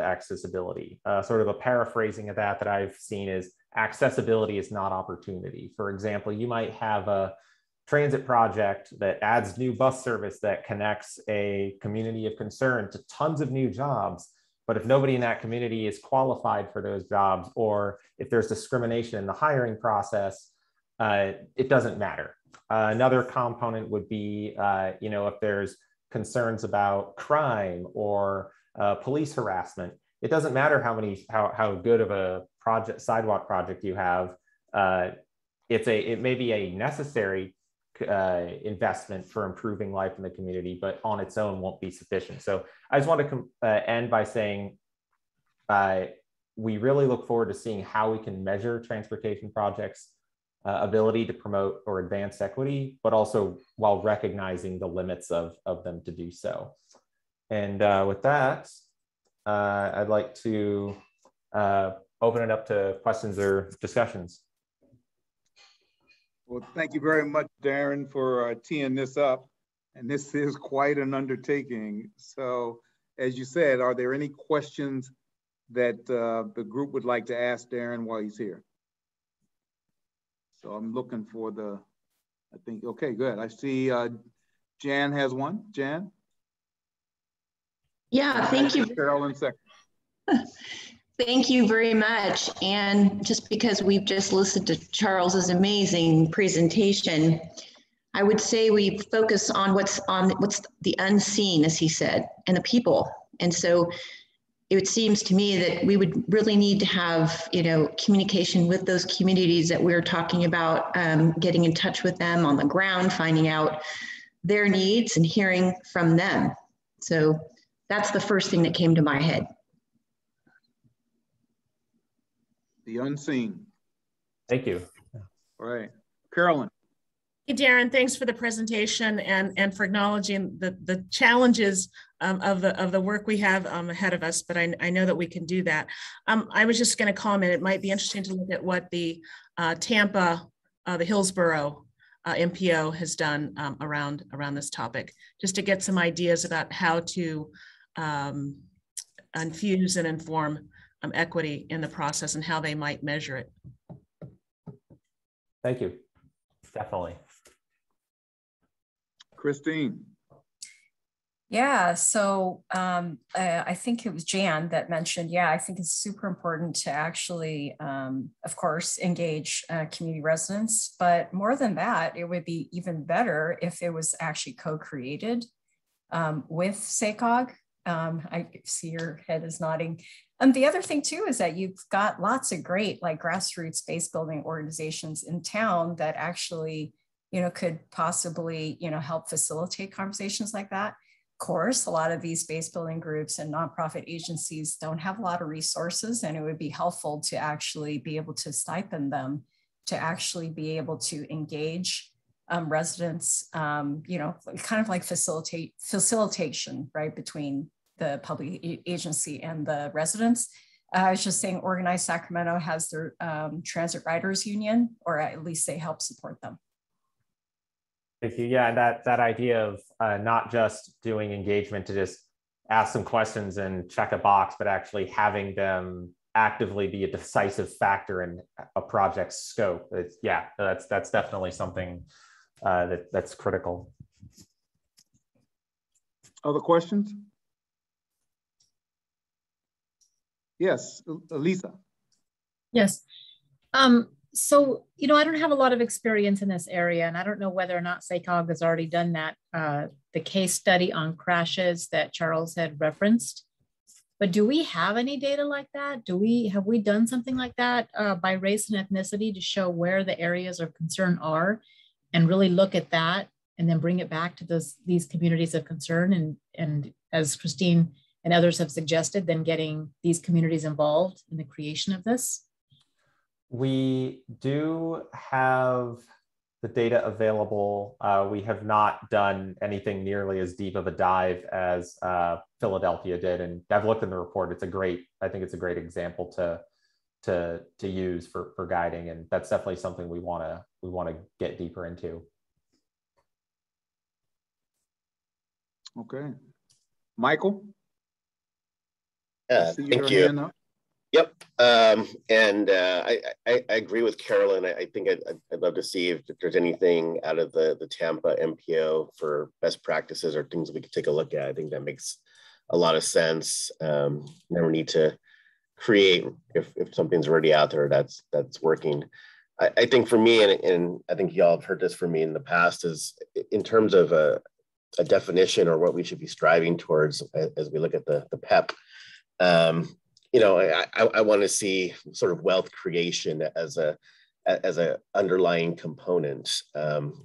accessibility. Sort of a paraphrasing of that I've seen is accessibility is not opportunity. For example, you might have a transit project that adds new bus service that connects a community of concern to tons of new jobs. But if nobody in that community is qualified for those jobs, or if there's discrimination in the hiring process, it doesn't matter. Another component would be, if there's concerns about crime or police harassment, it doesn't matter how good of a sidewalk project you have. It may be a necessary investment for improving life in the community, but on its own won't be sufficient. So I just want to end by saying we really look forward to seeing how we can measure transportation projects' ability to promote or advance equity, but also while recognizing the limits of them to do so. And with that, I'd like to open it up to questions or discussions. Well, thank you very much, Darren, for teeing this up. And this is quite an undertaking. So as you said, are there any questions that the group would like to ask Darren while he's here? So I'm looking for okay, good. I see Jan has one. Jan? Yeah, thank you. Carolyn second. Thank you very much. And just because we've just listened to Charles's amazing presentation, I would say we focus on what's the unseen, as he said, and the people. And so it seems to me that we would really need to have, communication with those communities that we're talking about, getting in touch with them on the ground, finding out their needs and hearing from them. So that's the first thing that came to my head. The unseen. Thank you. All right, Carolyn. Hey, Darren, thanks for the presentation and for acknowledging the challenges of the work we have ahead of us, but I know that we can do that. I was just going to comment, it might be interesting to look at what the Tampa, the Hillsborough MPO has done around this topic, just to get some ideas about how to infuse and inform equity in the process and how they might measure it. Thank you. Definitely. Christine. Yeah, so I think it was Jan that mentioned, I think it's super important to actually, of course, engage community residents, but more than that, it would be even better if it was actually co-created with SACOG. I see your head is nodding. The other thing too is that you've got lots of great like grassroots base building organizations in town that actually, could possibly, help facilitate conversations like that. Of course, a lot of these base building groups and nonprofit agencies don't have a lot of resources, and it would be helpful to actually be able to stipend them to actually be able to engage residents, kind of like facilitation, right, between the public agency and the residents. I was just saying, Organized Sacramento has their Transit Riders Union, or at least they help support them. Thank you. Yeah, that idea of not just doing engagement to just ask some questions and check a box, but actually having them actively be a decisive factor in a project's scope. That's definitely something that's critical. Other questions? Yes, Lisa. Yes. So, I don't have a lot of experience in this area, and I don't know whether or not SACOG has already done that, the case study on crashes that Charles had referenced. But do we have any data like that? Have we done something like that by race and ethnicity to show where the areas of concern are and really look at that and then bring it back to these communities of concern? And as Christine and others have suggested, then getting these communities involved in the creation of this? We do have the data available. We have not done anything nearly as deep of a dive as Philadelphia did, and I've looked in the report. I think it's a great example to use for guiding, and that's definitely something we want to get deeper into. Okay, Michael. Thank you. Yep, and I agree with Carolyn. I think I'd love to see if there's anything out of the Tampa MPO for best practices or things we could take a look at. I think that makes a lot of sense. Never need to create if something's already out there that's working. I think for me, and I think y'all have heard this from me in the past, is in terms of a definition or what we should be striving towards as we look at the PEP. I want to see sort of wealth creation as a underlying component.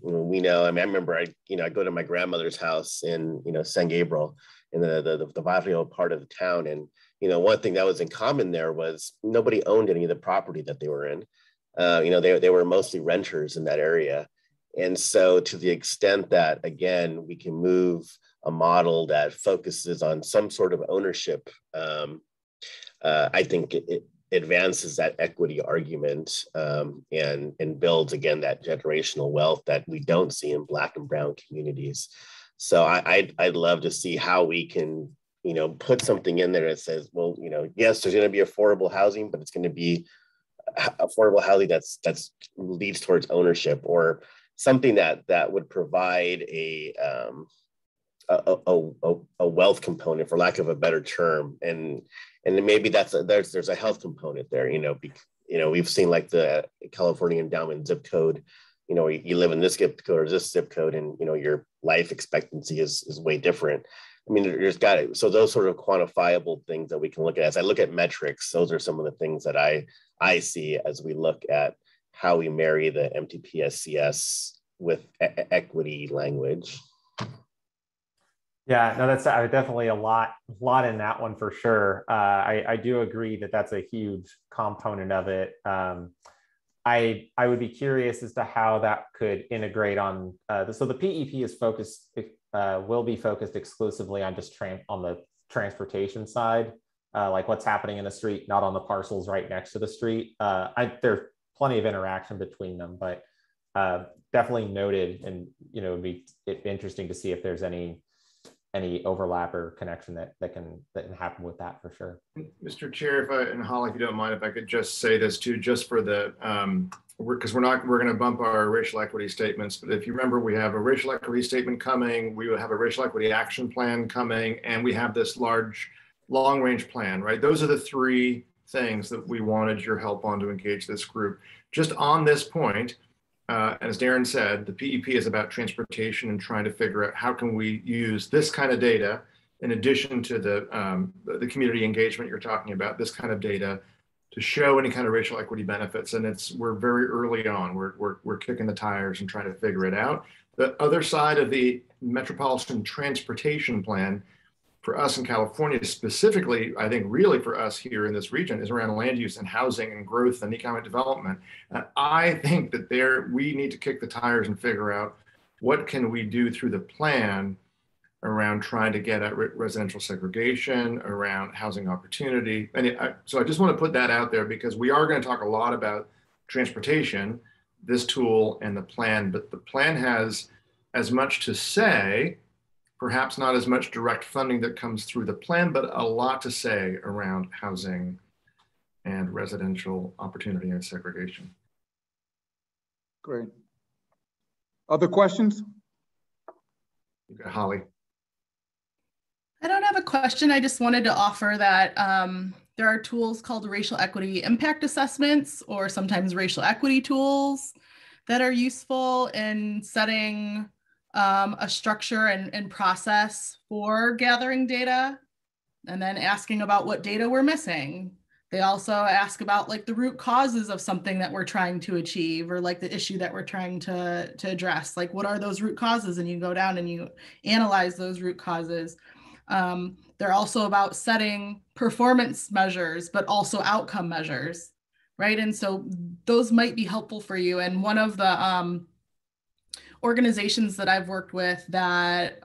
We know. I remember I go to my grandmother's house in San Gabriel in the barrio part of the town, and one thing that was in common there was nobody owned any of the property that they were in. They were mostly renters in that area, and so to the extent that again we can move a model that focuses on some sort of ownership. I think it advances that equity argument and builds, again, that generational wealth that we don't see in Black and Brown communities. So I'd love to see how we can, put something in there that says, well, yes, there's going to be affordable housing, but it's going to be affordable housing that's leads towards ownership, or something that would provide a wealth component, for lack of a better term, and maybe there's a health component there. We've seen like the California endowment zip code. You live in this zip code or this zip code, and your life expectancy is way different. I mean, there's got it. So those sort of quantifiable things that we can look at. As I look at metrics, those are some of the things that I see as we look at how we marry the MTPSCS with equity language. Yeah, no, that's definitely a lot in that one for sure. I do agree that that's a huge component of it. I would be curious as to how that could integrate on. So the PEP is focused, will be focused exclusively on just on the transportation side, like what's happening in the street, not on the parcels right next to the street. There's plenty of interaction between them, but definitely noted, and it'd be interesting to see if there's any overlap or connection that can happen with that for sure. Mr. Chair, and Holly, if you don't mind, if I could just say this too, just for the, because we're going to bump our racial equity statements, but if you remember, we have a racial equity statement coming, we will have a racial equity action plan coming, and we have this large, long-range plan, right? Those are the three things that we wanted your help on to engage this group. Just on this point, as Darren said, the PEP is about transportation and trying to figure out how can we use this kind of data in addition to the community engagement you're talking about, this kind of data to show any kind of racial equity benefits. And we're very early on. We're kicking the tires and trying to figure it out. The other side of the Metropolitan Transportation Plan for us in California specifically, I think really for us here in this region, is around land use and housing and growth and economic development. And I think that we need to kick the tires and figure out what can we do through the plan around trying to get at residential segregation, around housing opportunity. And so I just want to put that out there because we are going to talk a lot about transportation, this tool and the plan, but the plan has as much to say, perhaps not as much direct funding that comes through the plan, but a lot to say around housing and residential opportunity and segregation. Great. Other questions? You got Holly. I don't have a question. I just wanted to offer that there are tools called racial equity impact assessments, or sometimes racial equity tools, that are useful in setting a structure and process for gathering data, and then asking about what data we're missing. They also ask about like the root causes of something that we're trying to achieve, or like the issue that we're trying to address. Like, what are those root causes? And you go down and you analyze those root causes. They're also about setting performance measures, but also outcome measures, right? And so those might be helpful for you. And one of the organizations that I've worked with that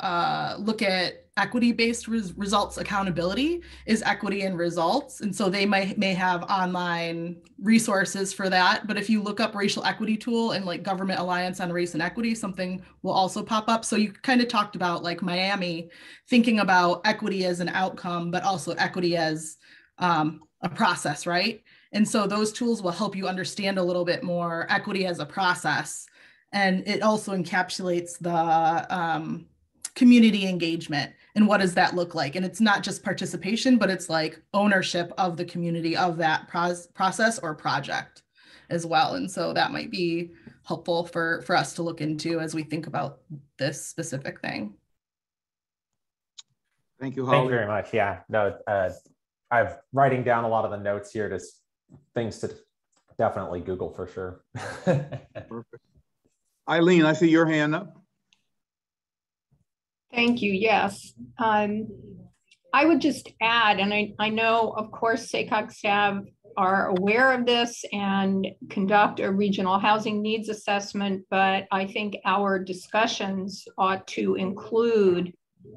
look at equity-based results accountability is Equity and Results. And so they may have online resources for that. But if you look up racial equity tool and like Government Alliance on Race and Equity, something will also pop up. So you kind of talked about like Miami, thinking about equity as an outcome, but also equity as a process, right? And so those tools will help you understand a little bit more equity as a process. And it also encapsulates the community engagement and what does that look like? And it's not just participation, but it's like ownership of the community of that process or project as well. And so that might be helpful for us to look into as we think about this specific thing. Thank you, Holly. Thank you very much. Yeah, no, I'm writing down a lot of the notes here, just things to definitely Google for sure. Perfect. Eileen, I see your hand up. Thank you. Yes. I would just add, and I know, of course, SACOG staff are aware of this and conduct a regional housing needs assessment, but I think our discussions ought to include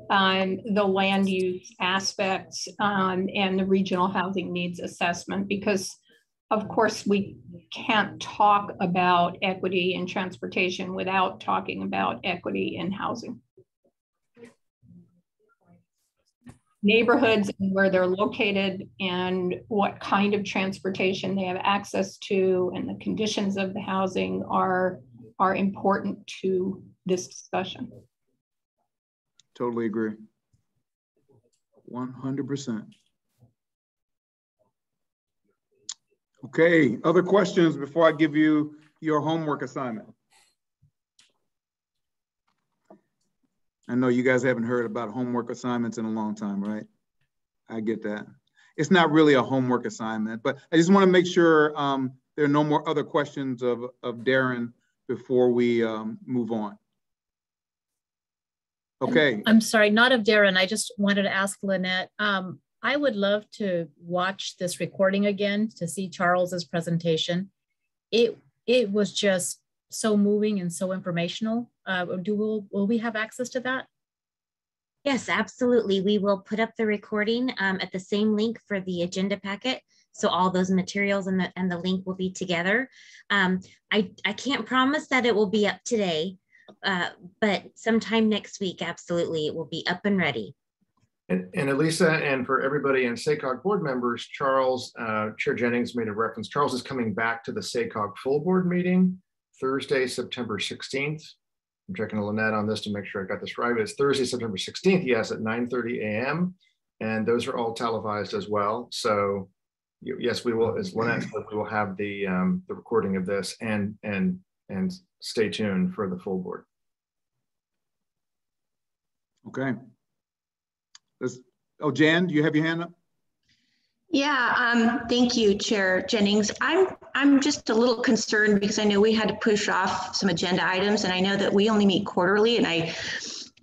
the land use aspects and the regional housing needs assessment, because of course, we can't talk about equity in transportation without talking about equity in housing. Neighborhoods and where they're located and what kind of transportation they have access to and the conditions of the housing are important to this discussion. Totally agree. 100%. Okay, other questions before I give you your homework assignment? I know you guys haven't heard about homework assignments in a long time, right? I get that. It's not really a homework assignment, but I just want to make sure there are no more other questions of Darren before we move on. Okay. I'm sorry, not of Darren. I just wanted to ask Lynette. I would love to watch this recording again to see Charles's presentation. It was just so moving and so informational. Will we have access to that? Yes, absolutely. We will put up the recording at the same link for the agenda packet. So all those materials and the link will be together. I can't promise that it will be up today, but sometime next week, absolutely, it will be up and ready. And Elisa, and for everybody and SACOG board members, Charles, Chair Jennings made a reference. Charles is coming back to the SACOG full board meeting Thursday, September 16th. I'm checking Lynette on this to make sure I got this right. It's Thursday, September 16th, yes, at 9:30 a.m. And those are all televised as well. So yes, we will, as Lynette said, we will have the recording of this and stay tuned for the full board. Okay. Oh, Jan, do you have your hand up? Yeah, thank you, Chair Jennings. I'm just a little concerned because I know we had to push off some agenda items, and I know that we only meet quarterly, and I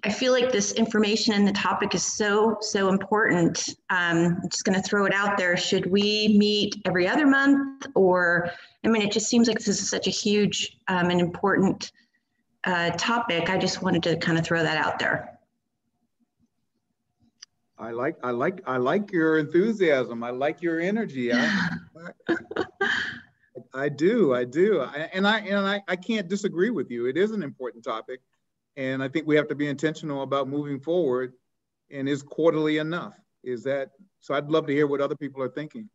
feel like this information and the topic is so important. I'm just going to throw it out there. Should we meet every other month, or, I mean, it just seems like this is such a huge and important topic. I just wanted to kind of throw that out there. I like your enthusiasm. I like your energy. I do. And I can't disagree with you. It is an important topic. And I think we have to be intentional about moving forward. And is quarterly enough? Is that, so I'd love to hear what other people are thinking.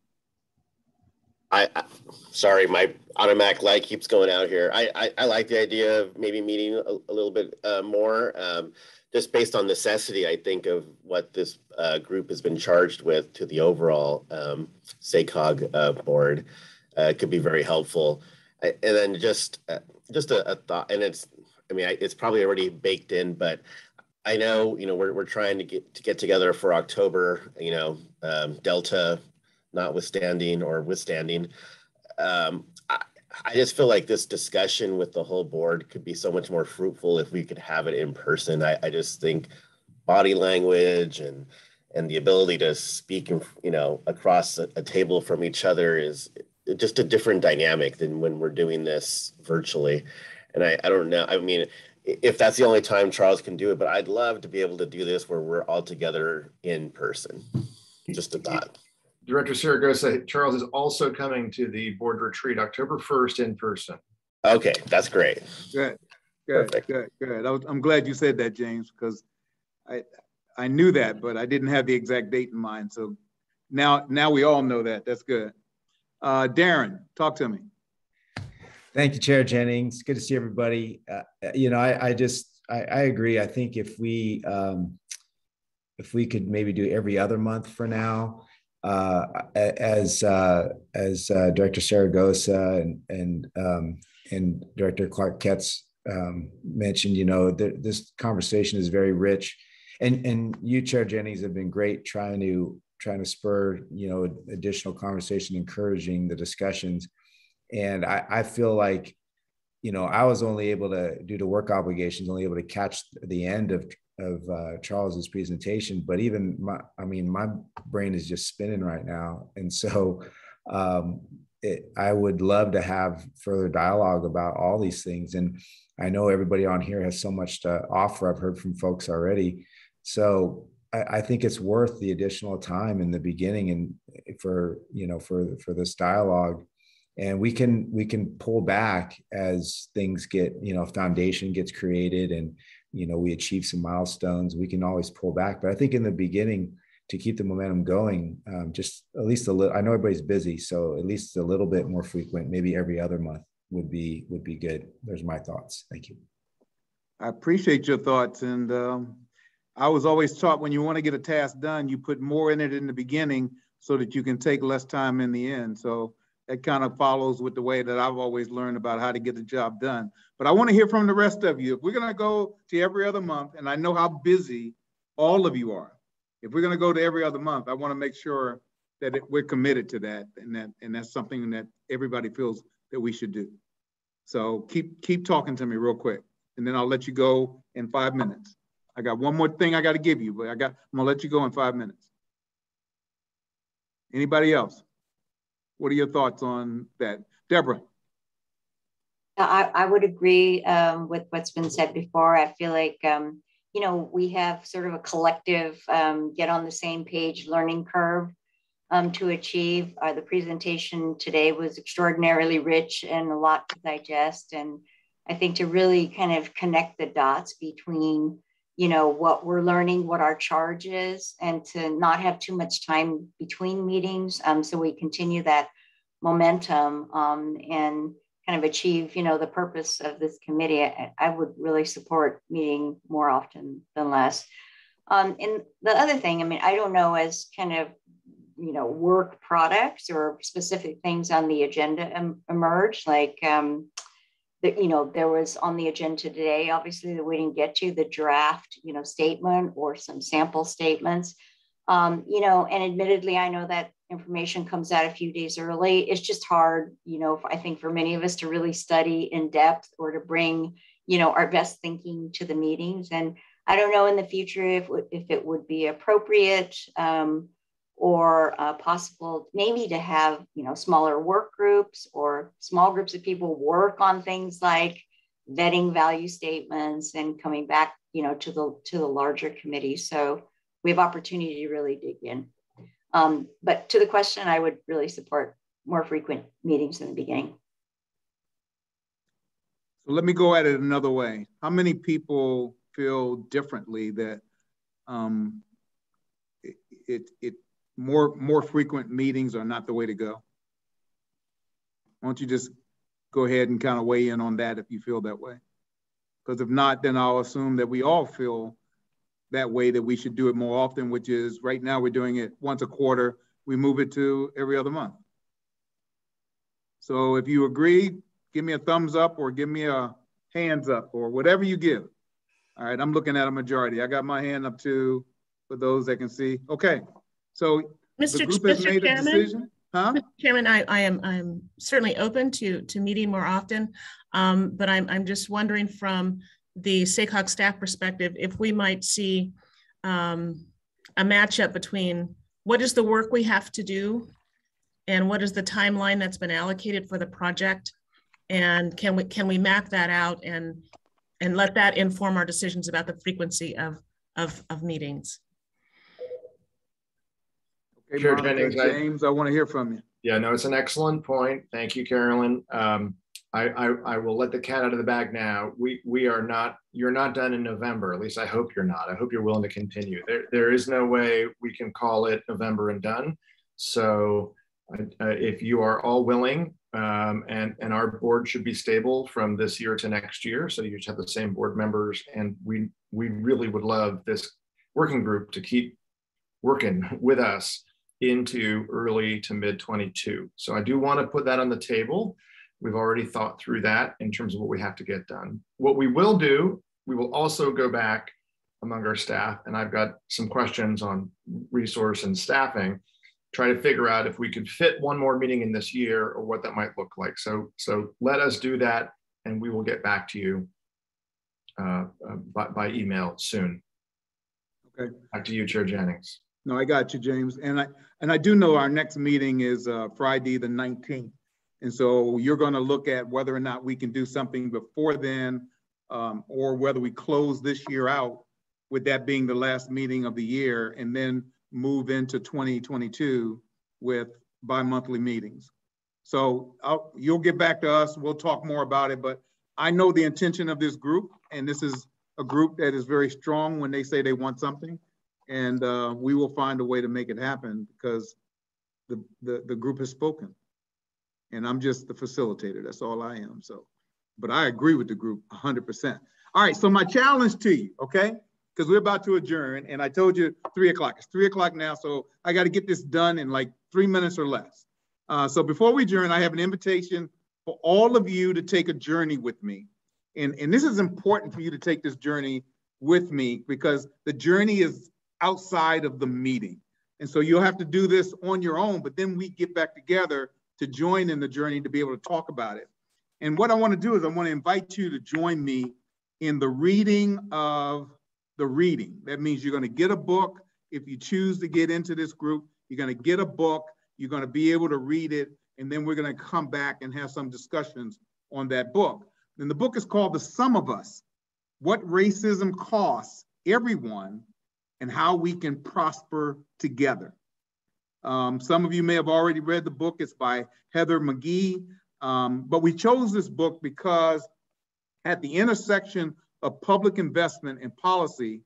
Sorry, my automatic light keeps going out here. I like the idea of maybe meeting a little bit more. Just based on necessity, I think of what this group has been charged with to the overall SACOG board could be very helpful. And then just a thought, and it's probably already baked in, but I know, we're trying to get together for October, Delta notwithstanding or withstanding. I just feel like this discussion with the whole board could be so much more fruitful if we could have it in person. I just think body language and the ability to speak, across a table from each other is just a different dynamic than when we're doing this virtually. And I don't know, I mean, if that's the only time Charles can do it, but I'd love to be able to do this where we're all together in person. Just a thought. Director Saragosa, Charles is also coming to the board retreat October 1st in person. Okay, that's great. Good. I'm glad you said that, James, because I knew that, but I didn't have the exact date in mind. So now we all know that. That's good. Darren, talk to me. Thank you, Chair Jennings. Good to see everybody. I agree. I think if we could maybe do every other month for now, as Director Saragosa and Director Clark-Ketz mentioned, this conversation is very rich, and you, Chair Jennings, have been great trying to spur additional conversation, encouraging the discussions. And I feel like, I was only able to, due to work obligations, only able to catch the end of Charles's presentation, but even my brain is just spinning right now. And so I would love to have further dialogue about all these things. And I know everybody on here has so much to offer. I've heard from folks already. So I think it's worth the additional time in the beginning and for this dialogue. And we can pull back as things get, foundation gets created and, we achieve some milestones. We can always pull back. But I think in the beginning, to keep the momentum going, just at least a little, I know everybody's busy, so at least a little bit more frequent, maybe every other month would be good. There's my thoughts. Thank you. I appreciate your thoughts. And I was always taught when you want to get a task done, you put more in it in the beginning so that you can take less time in the end. So that kind of follows with the way that I've always learned about how to get the job done. But I want to hear from the rest of you. If we're going to go to every other month, and I know how busy all of you are, if we're going to go to every other month, I want to make sure that we're committed to that, and that's something that everybody feels that we should do. So keep talking to me real quick, and then I'll let you go in 5 minutes. I got one more thing I got to give you, but I'm going to let you go in 5 minutes. Anybody else? What are your thoughts on that? Deborah. I would agree with what's been said before. I feel like, you know, we have sort of a collective get on the same page learning curve to achieve. The presentation today was extraordinarily rich and a lot to digest. And I think to really kind of connect the dots between, you know, what we're learning, what our charge is, and to not have too much time between meetings. So we continue that momentum and kind of achieve, you know, the purpose of this committee. I would really support meeting more often than less. And the other thing, I mean, I don't know, as kind of, you know, work products or specific things on the agenda emerge, like, you know, there was on the agenda today, obviously, that we didn't get to the draft, you know, statement or some sample statements. You know, and admittedly, I know that information comes out a few days early. It's just hard, you know, I think for many of us to really study in depth or to bring, you know, our best thinking to the meetings. And I don't know in the future if it would be appropriate or possible maybe to have, you know, smaller work groups or small groups of people work on things like vetting value statements and coming back, you know, to the larger committee. So we have opportunity to really dig in. But to the question, I would really support more frequent meetings in the beginning. So let me go at it another way. How many people feel differently that more frequent meetings are not the way to go? Why don't you just go ahead and kind of weigh in on that if you feel that way? Because if not, then I'll assume that we all feel that way, that we should do it more often, which is right now we're doing it once a quarter. We move it to every other month. So if you agree, give me a thumbs up or give me a hands up or whatever you give. All right, I'm looking at a majority. I got my hand up too for those that can see. Okay, so the group has made a decision. Huh? Mr. Chairman, I am certainly open to meeting more often, but I'm just wondering from the SACOG staff perspective, if we might see a matchup between what is the work we have to do and what is the timeline that's been allocated for the project, and can we map that out and let that inform our decisions about the frequency of meetings. Okay, Chair Jennings, James, I want to hear from you. Yeah, no, it's an excellent point. Thank you, Carolyn. I will let the cat out of the bag now. You're not done in November. At least I hope you're not. I hope you're willing to continue. There is no way we can call it November and done. So if you are all willing, and our board should be stable from this year to next year. So you just have the same board members, and we really would love this working group to keep working with us into early to mid 22. So I do want to put that on the table. We've already thought through that in terms of what we have to get done. What we will do, we will also go back among our staff, and I've got some questions on resource and staffing, try to figure out if we could fit one more meeting in this year or what that might look like. So let us do that, and we will get back to you by email soon. Okay. Back to you, Chair Jennings. No, I got you, James. And I do know our next meeting is Friday the 19th. And so you're going to look at whether or not we can do something before then, or whether we close this year out with that being the last meeting of the year, and then move into 2022 with bi-monthly meetings. So you'll get back to us. We'll talk more about it, but I know the intention of this group, and this is a group that is very strong when they say they want something, and we will find a way to make it happen because the group has spoken. And I'm just the facilitator. That's all I am. So, but I agree with the group 100%. All right. So my challenge to you, okay? Because we're about to adjourn, and I told you 3 o'clock. It's 3 o'clock now, so I got to get this done in like 3 minutes or less. So before we adjourn, I have an invitation for all of you to take a journey with me. And this is important for you to take this journey with me because the journey is outside of the meeting. And so you'll have to do this on your own, but then we get back together to join in the journey to be able to talk about it. And what I want to do is I want to invite you to join me in the reading of the reading. That means you're going to get a book. If you choose to get into this group, you're going to get a book. You're going to be able to read it. And then we're going to come back and have some discussions on that book. And the book is called The Sum of Us: What Racism Costs Everyone and How We Can Prosper Together. Some of you may have already read the book. It's by Heather McGhee. But we chose this book because at the intersection of public investment and policy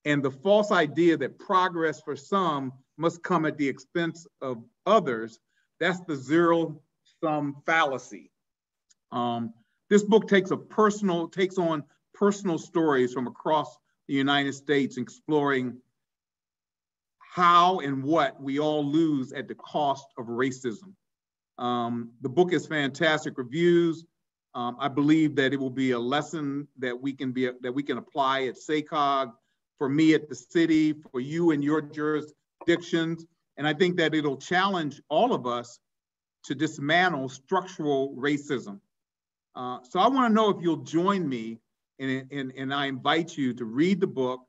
and the false idea that progress for some must come at the expense of others, that's the zero-sum fallacy. This book takes on personal stories from across the United States, exploring how and what we all lose at the cost of racism. The book is fantastic reviews. I believe that it will be a lesson that we can apply at SACOG, for me at the city, for you in your jurisdictions. And I think that it'll challenge all of us to dismantle structural racism. So I want to know if you'll join me, and I invite you to read the book.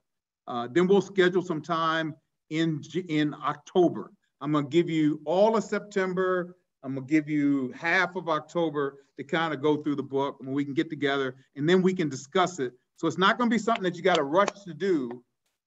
Then we'll schedule some time in October. I'm going to give you all of September. I'm going to give you half of October to kind of go through the book, and we can get together and then we can discuss it. So it's not going to be something that you got to rush to do.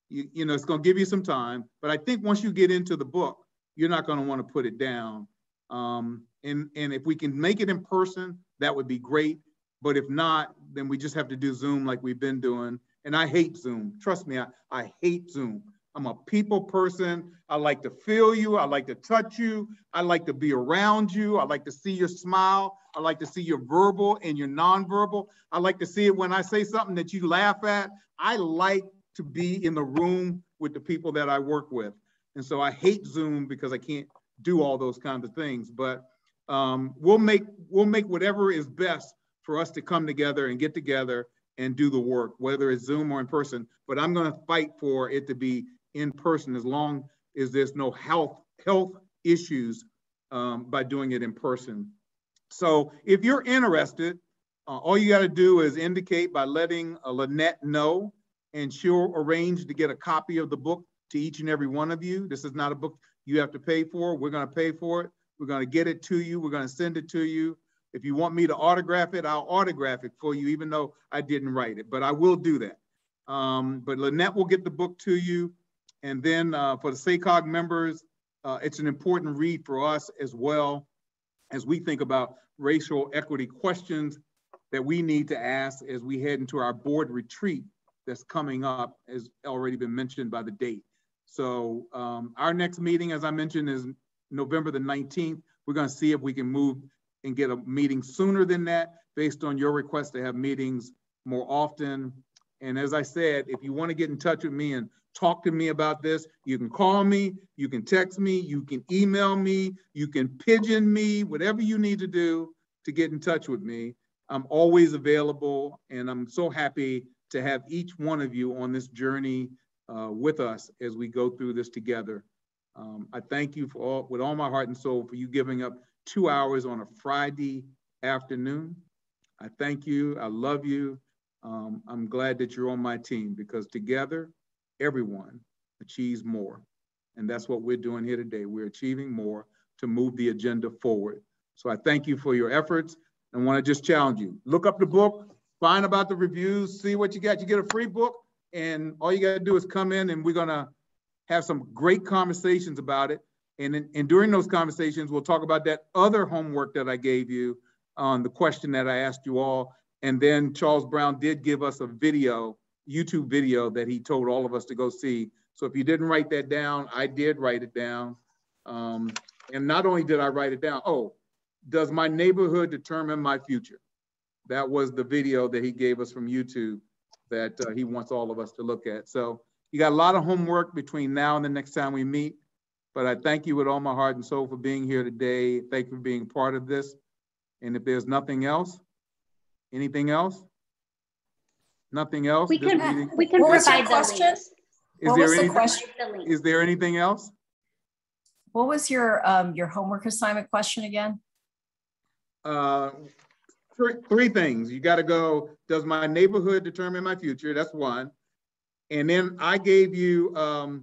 You know, it's going to give you some time. But I think once you get into the book, you're not going to want to put it down. And if we can make it in person, that would be great. But if not, then we just have to do Zoom like we've been doing. And I hate Zoom. Trust me, I hate Zoom. I'm a people person. I like to feel you. I like to touch you. I like to be around you. I like to see your smile. I like to see your verbal and your nonverbal. I like to see it when I say something that you laugh at. I like to be in the room with the people that I work with. And so I hate Zoom because I can't do all those kinds of things. But we'll make whatever is best for us to come together and get together and do the work, whether it's Zoom or in person. But I'm going to fight for it to be in person as long as there's no health issues by doing it in person. So if you're interested, all you got to do is indicate by letting Lynette know, and she'll arrange to get a copy of the book to each and every one of you. This is not a book you have to pay for. We're going to pay for it. We're going to get it to you. We're going to send it to you. If you want me to autograph it, I'll autograph it for you, even though I didn't write it, but I will do that. But Lynette will get the book to you. And then for the SACOG members, it's an important read for us as well as we think about racial equity questions that we need to ask as we head into our board retreat that's coming up, has already been mentioned by the date. So our next meeting, as I mentioned, is November the 19th. We're going to see if we can move and get a meeting sooner than that based on your request to have meetings more often. And as I said, if you want to get in touch with me and talk to me about this, you can call me, you can text me, you can email me, you can pigeon me, whatever you need to do to get in touch with me. I'm always available, and I'm so happy to have each one of you on this journey with us as we go through this together. I thank you with all my heart and soul for you giving up 2 hours on a Friday afternoon. I thank you. I love you. I'm glad that you're on my team, because together, everyone achieves more. And that's what we're doing here today. We're achieving more to move the agenda forward. So I thank you for your efforts, and want to just challenge you. Look up the book, find about the reviews, see what you got. You get a free book, and all you got to do is come in, and we're going to have some great conversations about it. And during those conversations, we'll talk about that other homework that I gave you on the question that I asked you all. And then Charles Brown did give us a video, YouTube video, that he told all of us to go see. So if you didn't write that down, I did write it down. And not only did I write it down, does my neighborhood determine my future? That was the video that he gave us from YouTube that he wants all of us to look at. So you got a lot of homework between now and the next time we meet. But I thank you with all my heart and soul for being here today. Thank you for being part of this. And if there's nothing else, anything else? Nothing else? We can what provide the question? Is there anything else? What was your homework assignment question again? Three things. You got to go, does my neighborhood determine my future? That's one. And then I gave you a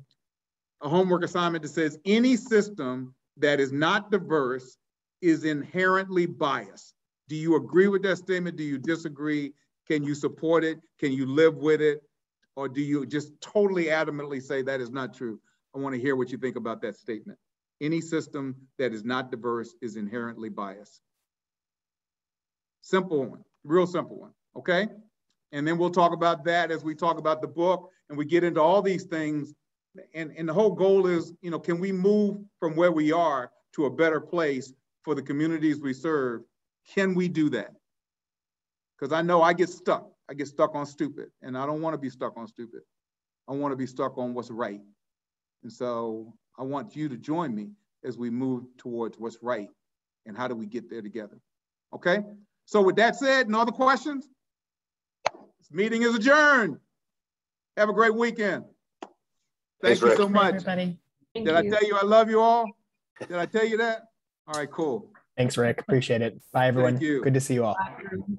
homework assignment that says any system that is not diverse is inherently biased. Do you agree with that statement? Do you disagree? Can you support it? Can you live with it? Or do you just totally adamantly say that is not true? I want to hear what you think about that statement. Any system that is not diverse is inherently biased. Simple one, real simple one, okay? And then we'll talk about that as we talk about the book and we get into all these things. And the whole goal is, you know, can we move from where we are to a better place for the communities we serve? Can we do that? Because I know I get stuck. I get stuck on stupid, and I don't want to be stuck on stupid. I want to be stuck on what's right. And so I want you to join me as we move towards what's right and how do we get there together. Okay? So with that said, no other questions? This meeting is adjourned. Have a great weekend. Thank you so much. Everybody. Did I tell you I love you all? Did I tell you that? All right, cool. Thanks, Rick. Appreciate it. Bye, everyone. Thank you. Good to see you all. Bye.